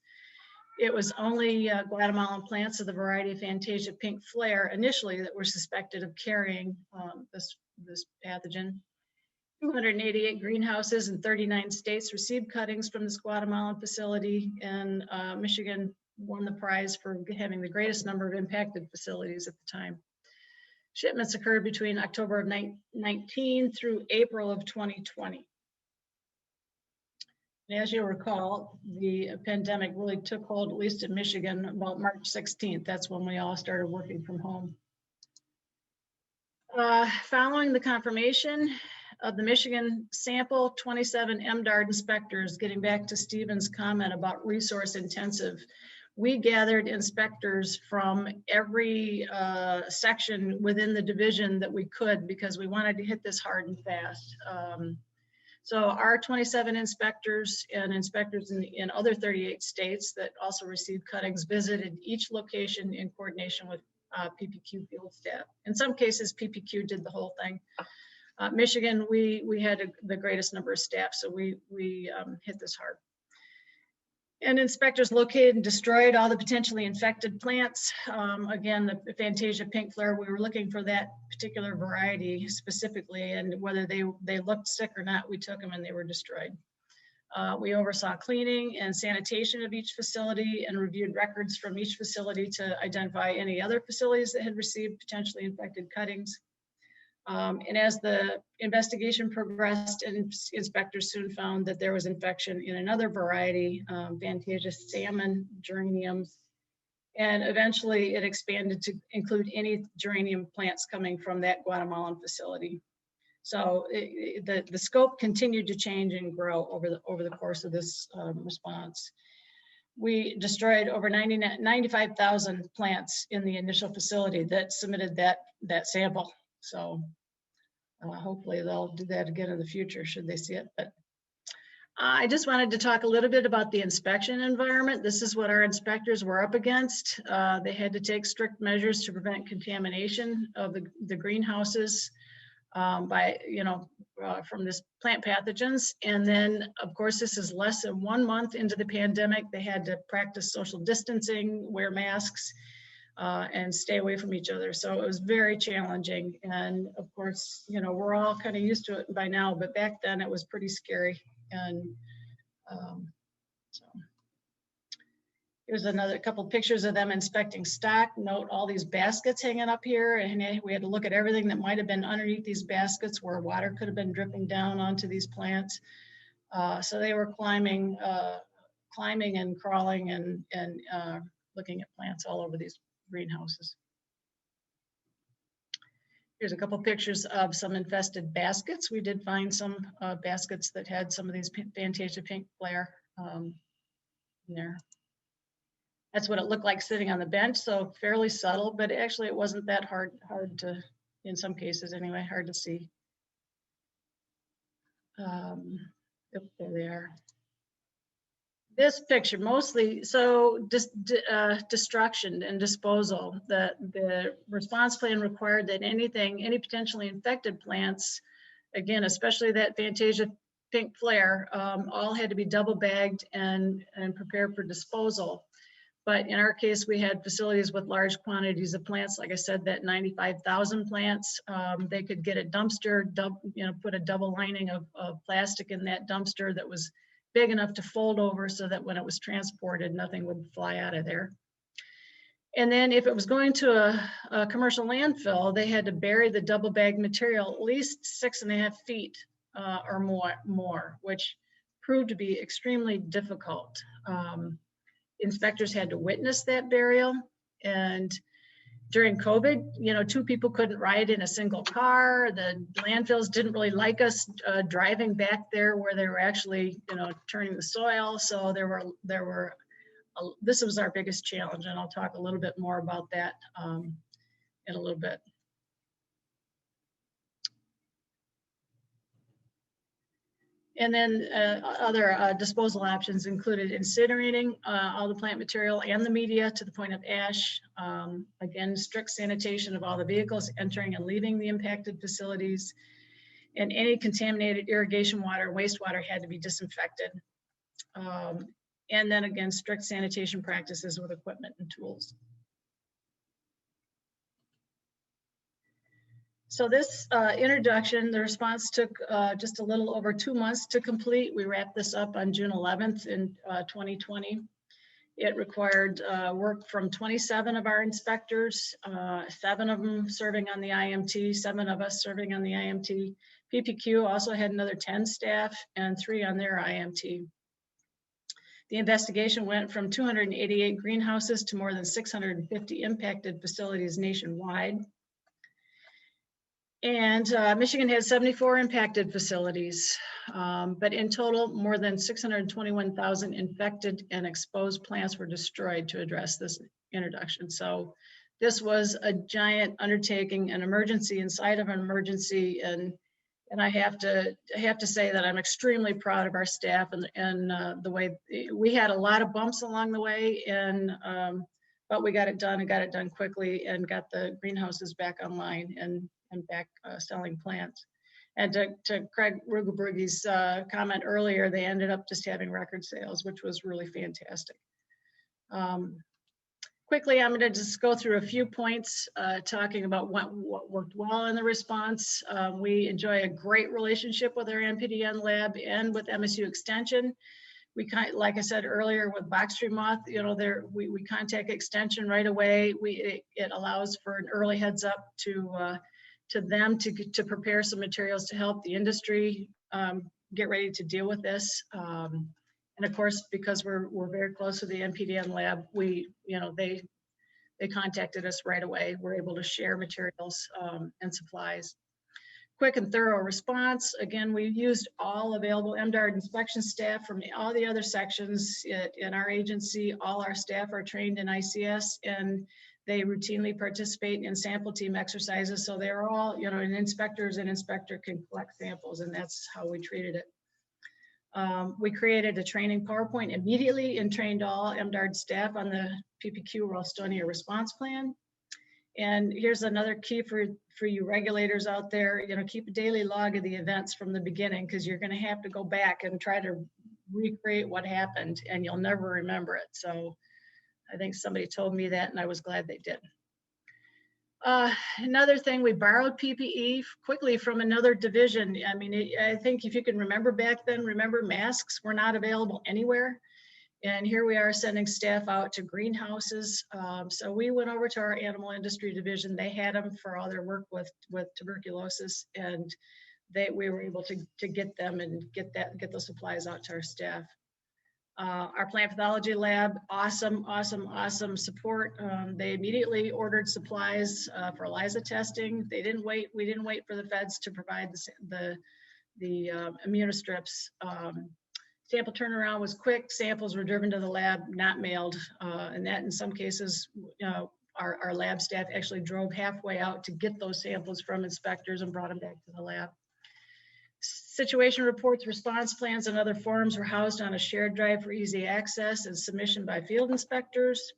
It was only Guatemalan plants of the variety of Fantasia pink flare initially that were suspected of carrying this pathogen. 288 greenhouses in 39 states received cuttings from this Guatemalan facility, and Michigan won the prize for having the greatest number of impacted facilities at the time. Shipments occurred between October of 19 through April of 2020. And as you'll recall, the pandemic really took hold, at least in Michigan, about March 16th. That's when we all started working from home. Following the confirmation of the Michigan sample, 27 MDARD inspectors, getting back to Stephen's comment about resource intensive, we gathered inspectors from every section within the division that we could because we wanted to hit this hard and fast. So our 27 inspectors and inspectors in other 38 states that also received cuttings visited each location in coordination with PPQ field staff. In some cases, PPQ did the whole thing. Michigan, we had the greatest number of staff, so we hit this hard. And inspectors located and destroyed all the potentially infected plants. Again, the Fantasia pink flare, we were looking for that particular variety specifically, and whether they looked sick or not, we took them and they were destroyed. We oversaw cleaning and sanitation of each facility and reviewed records from each facility to identify any other facilities that had received potentially infected cuttings. And as the investigation progressed, inspectors soon found that there was infection in another variety, Fantasia salmon geraniums, and eventually it expanded to include any geranium plants coming from that Guatemalan facility. So the scope continued to change and grow over the course of this response. We destroyed over 95,000 plants in the initial facility that submitted that sample. So hopefully they'll do that again in the future should they see it. But I just wanted to talk a little bit about the inspection environment. This is what our inspectors were up against. They had to take strict measures to prevent contamination of the greenhouses from this plant pathogens. And then of course, this is less than 1 month into the pandemic. They had to practice social distancing, wear masks, and stay away from each other. So it was very challenging. And of course, we're all kind of used to it by now, but back then it was pretty scary. And so Here's another couple pictures of them inspecting stock. Note all these baskets hanging up here, and we had to look at everything that might have been underneath these baskets where water could have been dripping down onto these plants. So they were climbing and crawling and looking at plants all over these greenhouses. Here's a couple pictures of some infested baskets. We did find some baskets that had some of these Fantasia pink flare in there. That's what it looked like sitting on the bench, so fairly subtle, but actually it wasn't that hard to, in some cases anyway, hard to see. Yep, there they are. This picture mostly, so destruction and disposal. The response plan required that any potentially infected plants, again, especially that Fantasia pink flare, all had to be double bagged and prepared for disposal. But in our case, we had facilities with large quantities of plants. Like I said, that 95,000 plants, they could get a dumpster, put a double lining of plastic in that dumpster that was big enough to fold over so that when it was transported, nothing would fly out of there. And then if it was going to a commercial landfill, they had to bury the double bagged material at least 6.5 feet or more, which proved to be extremely difficult. Inspectors had to witness that burial, and during COVID, 2 people couldn't ride in a single car. The landfills didn't really like us driving back there where they were actually, turning the soil. So this was our biggest challenge, and I'll talk a little bit more about that in a little bit. And then other disposal options included incinerating all the plant material and the media to the point of ash. Again, strict sanitation of all the vehicles entering and leaving the impacted facilities. And any contaminated irrigation water and wastewater had to be disinfected. And then again, strict sanitation practices with equipment and tools. So this introduction, the response took just a little over 2 months to complete. We wrapped this up on June 11th in 2020. It required work from 27 of our inspectors, 7 of them serving on the IMT, 7 of us serving on the IMT. PPQ also had another 10 staff and 3 on their IMT. The investigation went from 288 greenhouses to more than 650 impacted facilities nationwide. And Michigan had 74 impacted facilities, but in total, more than 621,000 infected and exposed plants were destroyed to address this introduction. So this was a giant undertaking, an emergency inside of an emergency, and I have to say that I'm extremely proud of our staff and the way we had a lot of bumps along the way, but we got it done and got it done quickly and got the greenhouses back online and back selling plants. And to Craig Rugelberg's comment earlier, they ended up just having record sales, which was really fantastic. Quickly, I'm going to just go through a few points talking about what worked well in the response. We enjoy a great relationship with our NPDN lab and with MSU Extension. We like I said earlier with box tree moth, we contact Extension right away. It allows for an early heads up to them to prepare some materials to help the industry get ready to deal with this. And of course, because we're very close to the NPDN lab, they contacted us right away. We're able to share materials and supplies. Quick and thorough response. Again, we used all available MDARD inspection staff from all the other sections in our agency. All our staff are trained in ICS, and they routinely participate in sample team exercises. So they're all, an inspector can collect samples, and that's how we treated it. We created a training PowerPoint immediately and trained all MDARD staff on the PPQ Ralstonia response plan. And here's another key for you regulators out there, keep a daily log of the events from the beginning, because you're going to have to go back and try to recreate what happened, and you'll never remember it. So I think somebody told me that, and I was glad they did. Another thing, we borrowed PPE quickly from another division. I mean, I think if you can remember back then, masks were not available anywhere. And here we are sending staff out to greenhouses. So we went over to our animal industry division. They had them for all their work with tuberculosis, and we were able to get them and get those supplies out to our staff. Our plant pathology lab, awesome support. They immediately ordered supplies for ELISA testing. We didn't wait for the feds to provide the immunostrips. Sample turnaround was quick. Samples were driven to the lab, not mailed. And that in some cases, our lab staff actually drove halfway out to get those samples from inspectors and brought them back to the lab. Situation reports, response plans, and other forms were housed on a shared drive for easy access and submission by field inspectors.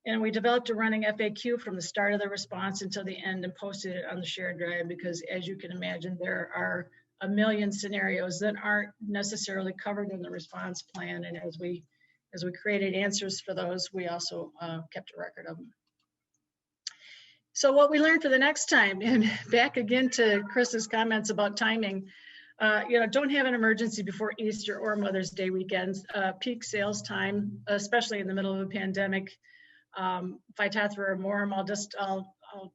And we developed a running FAQ from the start of the response until the end and posted it on the shared drive because, as you can imagine, there are a million scenarios that aren't necessarily covered in the response plan. And as we created answers for those, we also kept a record of them. So what we learned for the next time, and back again to Chris's comments about timing, don't have an emergency before Easter or Mother's Day weekends. Peak sales time, especially in the middle of a pandemic. Phytophthora ramorum, I'll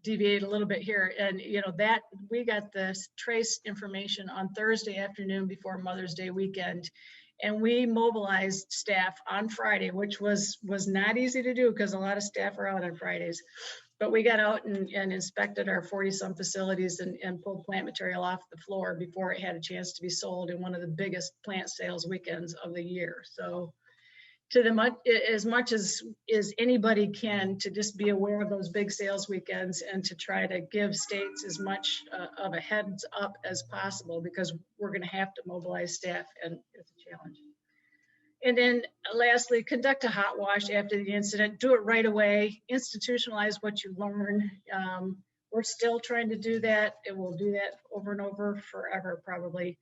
deviate a little bit here, and that we got this trace information on Thursday afternoon before Mother's Day weekend, and we mobilized staff on Friday, which was not easy to do because a lot of staff are out on Fridays. But we got out and inspected our 40-some facilities and pulled plant material off the floor before it had a chance to be sold in one of the biggest plant sales weekends of the year. So as much as anybody can, to just be aware of those big sales weekends and to try to give states as much of a heads up as possible, because we're going to have to mobilize staff, and it's a challenge. And then lastly, conduct a hot wash after the incident. Do it right away. Institutionalize what you learn. We're still trying to do that, and we'll do that over and over forever probably.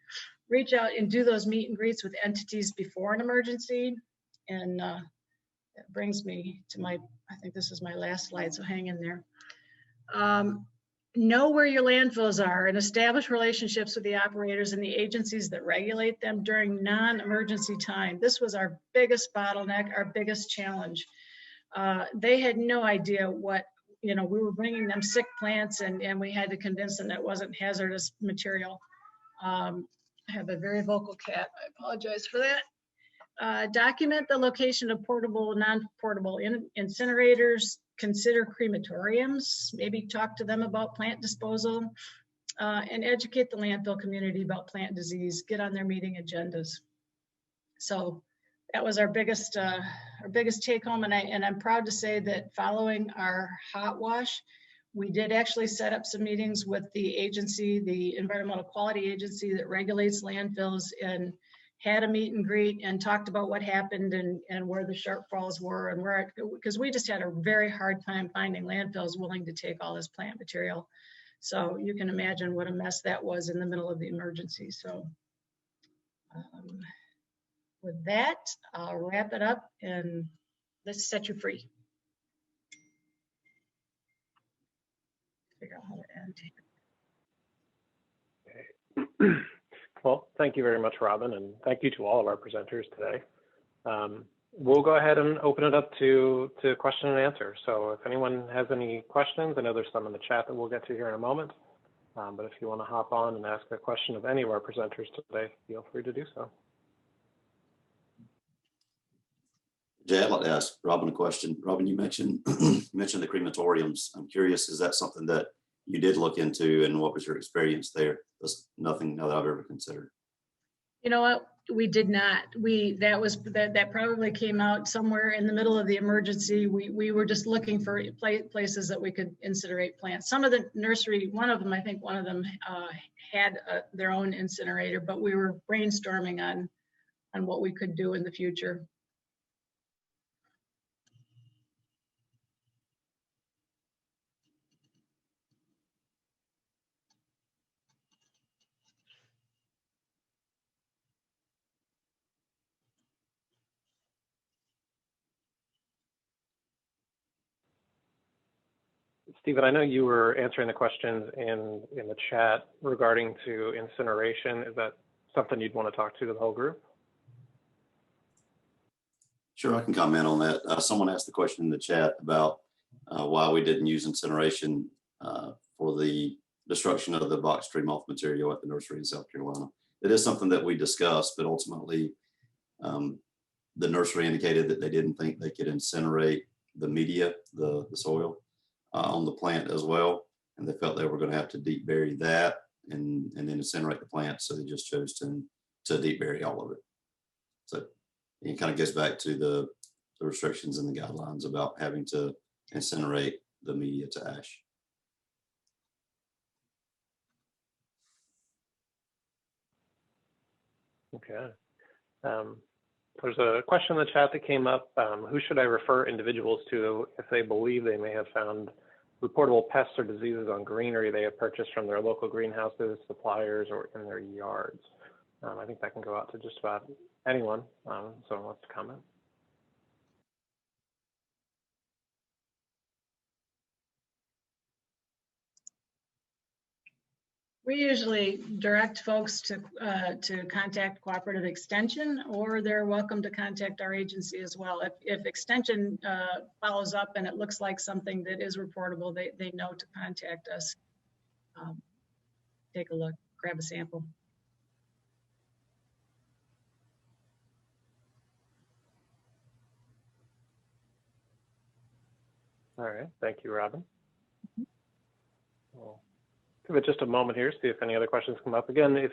Reach out and do those meet and greets with entities before an emergency. And that brings me to I think this is my last slide, so hang in there. Know where your landfills are and establish relationships with the operators and the agencies that regulate them during non-emergency time. This was our biggest bottleneck, our biggest challenge. They had no idea what, we were bringing them sick plants, and we had to convince them that wasn't hazardous material. I have a very vocal cat. I apologize for that. Document the location of portable, non-portable incinerators. Consider crematoriums. Maybe talk to them about plant disposal, and educate the landfill community about plant disease. Get on their meeting agendas. So that was our biggest take home, and I'm proud to say that following our hot wash, we did actually set up some meetings with the agency, the environmental quality agency that regulates landfills, and had a meet and greet and talked about what happened and where the shortfalls were, and because we just had a very hard time finding landfills willing to take all this plant material. So you can imagine what a mess that was in the middle of the emergency. So with that, I'll wrap it up and let's set you free. Figure out how to end. Okay. Well, thank you very much, Robin, and thank you to all of our presenters today. We'll go ahead and open it up to question and answer. So if anyone has any questions, I know there's some in the chat that we'll get to here in a moment, but if you want to hop on and ask a question of any of our presenters today, feel free to do so. Jay, I'd like to ask Robin a question. Robin, you mentioned the crematoriums. I'm curious, is that something that you did look into, and what was your experience there? That's nothing that I've ever considered. You know what? We did not. That probably came out somewhere in the middle of the emergency. We were just looking for places that we could incinerate plants. Some of the nursery, one of them had their own incinerator, but we were brainstorming on what we could do in the future. Stephen, I know you were answering the questions in the chat regarding to incineration. Is that something you'd want to talk to the whole group? Sure, I can comment on that. Someone asked the question in the chat about why we didn't use incineration for the destruction of the box tree moth material at the nursery in South Carolina. It is something that we discussed, but ultimately the nursery indicated that they didn't think they could incinerate the media, the soil on the plant as well. And they felt they were going to have to deep bury that and then incinerate the plant. So they just chose to deep bury all of it. So it kind of gets back to the restrictions and the guidelines about having to incinerate the media to ash. Okay. There's a question in the chat that came up. Who should I refer individuals to if they believe they may have found reportable pests or diseases on greenery they have purchased from their local greenhouses, suppliers, or in their yards? I think that can go out to just about anyone. Someone wants to comment. We usually direct folks to contact Cooperative Extension, or they're welcome to contact our agency as well. If Extension follows up and it looks like something that is reportable, they know to contact us. Take a look, grab a sample. All right, thank you, Robin. We'll give it just a moment here, see if any other questions come up. Again, if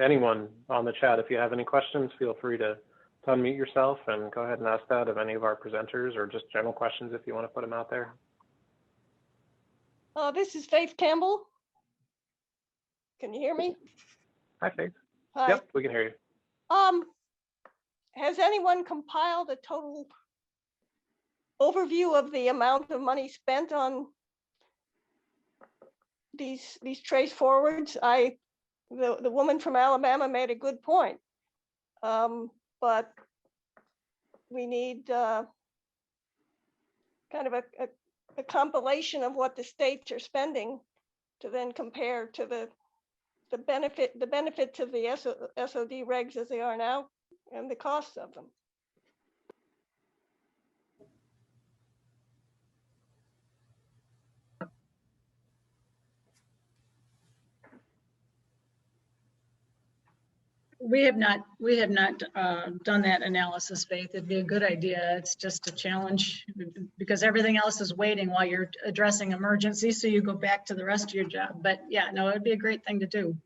anyone on the chat, if you have any questions, feel free to unmute yourself and go ahead and ask that of any of our presenters, or just general questions if you want to put them out there. This is Faith Campbell. Can you hear me? Hi, Faith. Hi. Yep, we can hear you. Has anyone compiled a total overview of the amount of money spent on these trace forwards? The woman from Alabama made a good point, but we need kind of a compilation of what the states are spending to then compare to the benefits of the SOD regs as they are now and the costs of them. We have not done that analysis, Faith. It'd be a good idea. It's just a challenge because everything else is waiting while you're addressing emergencies. So you go back to the rest of your job. But yeah, no, it'd be a great thing to do.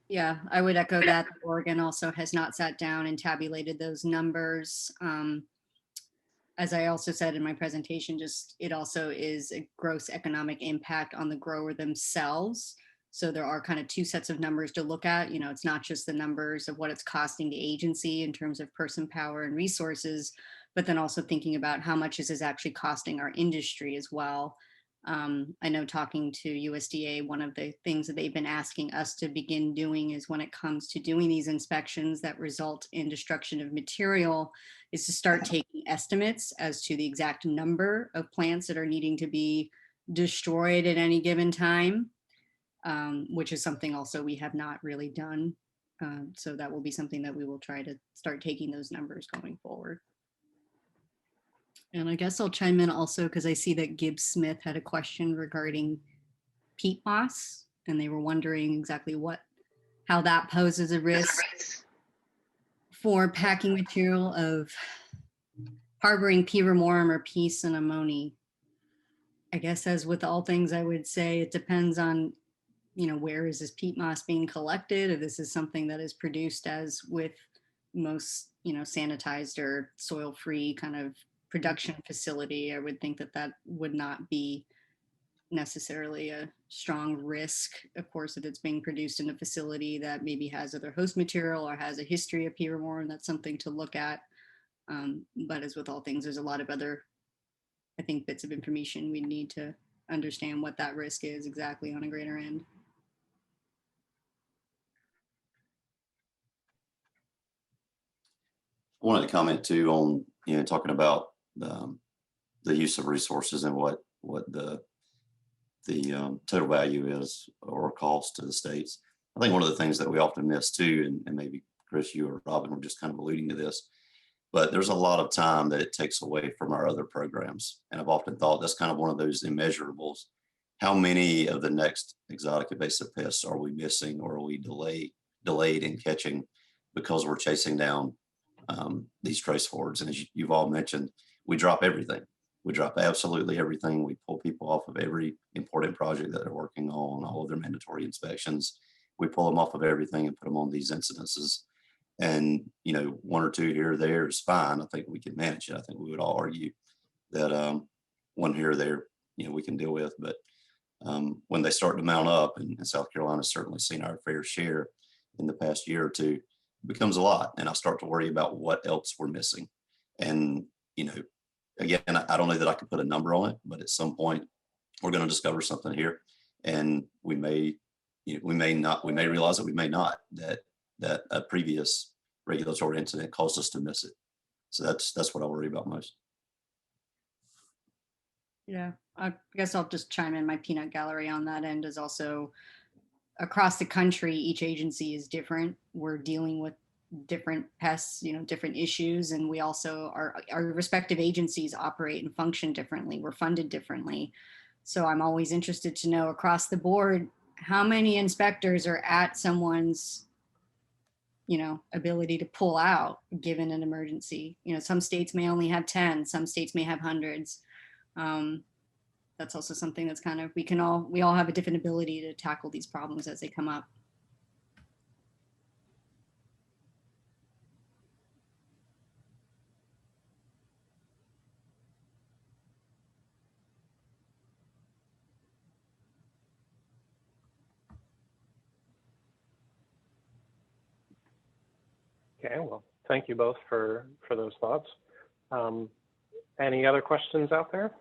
Yeah, I would echo that. Oregon also has not sat down and tabulated those numbers. As I also said in my presentation, it also is a gross economic impact on the grower themselves. So there are kind of two sets of numbers to look at. You know, it's not just the numbers of what it's costing the agency in terms of person power and resources, but then also thinking about how much is this actually costing our industry as well. I know talking to USDA, one of the things that they've been asking us to begin doing is when it comes to doing these inspections that result in destruction of material is to start taking estimates as to the exact number of plants that are needing to be destroyed at any given time. Which is something also we have not really done. So that will be something that we will try to start taking those numbers going forward. And I guess I'll chime in also because I see that Gibbs Smith had a question regarding peat moss, and they were wondering exactly how that poses a risk for packing material of harboring P. ramorum or P. cinnamoni. I guess as with all things, I would say it depends on where is this peat moss being collected? If this is something that is produced as with most, sanitized or soil-free kind of production facility, I would think that would not be necessarily a strong risk. Of course, if it's being produced in a facility that maybe has other host material or has a history of P. ramorum, that's something to look at. But as with all things, there's a lot of other, I think, bits of information we need to understand what that risk is exactly on a greater end. I wanted to comment too on, talking about the use of resources and what the total value is or cost to the states. I think one of the things that we often miss too, and maybe Chris, you or Robin were just kind of alluding to this, but there's a lot of time that it takes away from our other programs. And I've often thought that's kind of one of those immeasurables. How many of the next exotic invasive pests are we missing, or are we delayed in catching because we're chasing down these trace forwards? And as you've all mentioned, we drop everything. We drop absolutely everything. We pull people off of every important project that they're working on, all of their mandatory inspections. We pull them off of everything and put them on these incidences. And, you know, one or two here or there is fine. I think we can manage it. I think we would all argue that one here or there, you know, we can deal with. But when they start to mount up, and South Carolina's certainly seen our fair share in the past year or two, it becomes a lot. And I start to worry about what else we're missing. And, you know, again, I don't know that I could put a number on it, but at some point we're going to discover something here, and we may realize that we may not, that a previous regulatory incident caused us to miss it. So that's what I worry about most. Yeah, I guess I'll just chime in. My peanut gallery on that end is also across the country. Each agency is different. We're dealing with different pests, you know, different issues, and we also our respective agencies operate and function differently. We're funded differently. So I'm always interested to know across the board how many inspectors are at someone's, you know, ability to pull out given an emergency. You know, some states may only have 10, some states may have hundreds. That's also something that's kind of, we all have a different ability to tackle these problems as they come up. Okay, well, thank you both for those thoughts. Any other questions out there?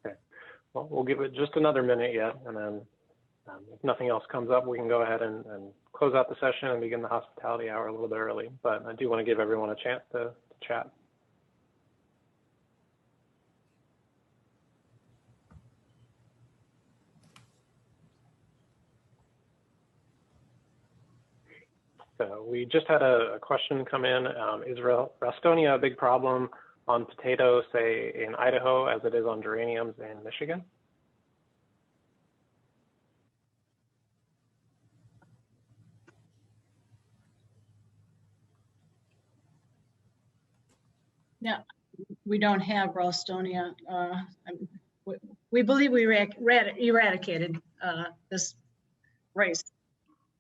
Okay, well, we'll give it just another minute yet, and then if nothing else comes up, we can go ahead and close out the session and begin the hospitality hour a little bit early. But I do want to give everyone a chance to chat. So we just had a question come in. Is Ralstonia a big problem on potatoes, say in Idaho, as it is on geraniums in Michigan? Yeah, we don't have Ralstonia. We believe we eradicated this race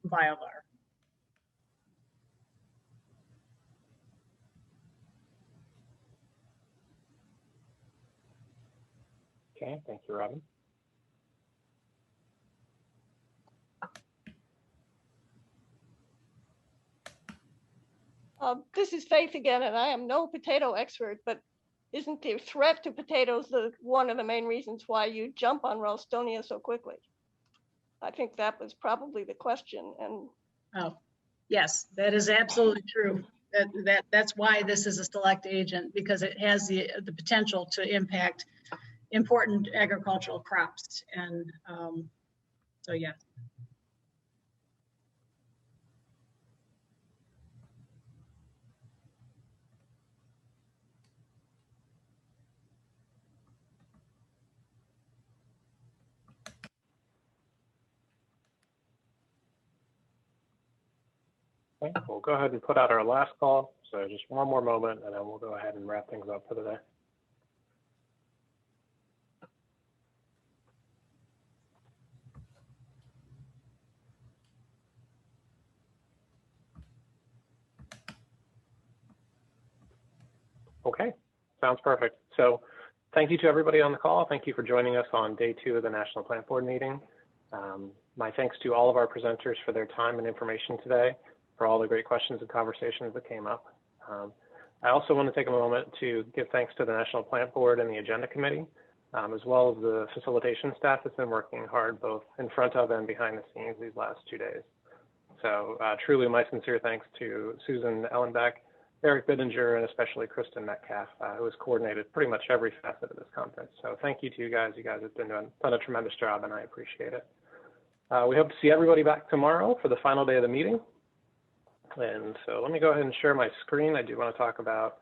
biovar. Okay, thank you, Robin. This is Faith again, and I am no potato expert, but isn't the threat to potatoes one of the main reasons why you jump on Ralstonia so quickly? I think that was probably the question. And oh, yes, that is absolutely true. That's why this is a select agent, because it has the potential to impact important agricultural crops. And so, yeah. Okay, we'll go ahead and put out our last call. So just one more moment, and then we'll go ahead and wrap things up for the day. Okay, sounds perfect. So thank you to everybody on the call. Thank you for joining us on day 2 of the National Plant Board meeting. My thanks to all of our presenters for their time and information today, for all the great questions and conversations that came up. I also want to take a moment to give thanks to the National Plant Board and the Agenda Committee, as well as the facilitation staff that's been working hard both in front of and behind the scenes these last 2 days. So truly my sincere thanks to Susan Ellenbeck, Eric Bidinger, and especially Kristen Metcalf, who has coordinated pretty much every facet of this conference. So thank you to you guys. You guys have done a tremendous job, and I appreciate it. We hope to see everybody back tomorrow for the final day of the meeting. And so let me go ahead and share my screen. I do want to talk about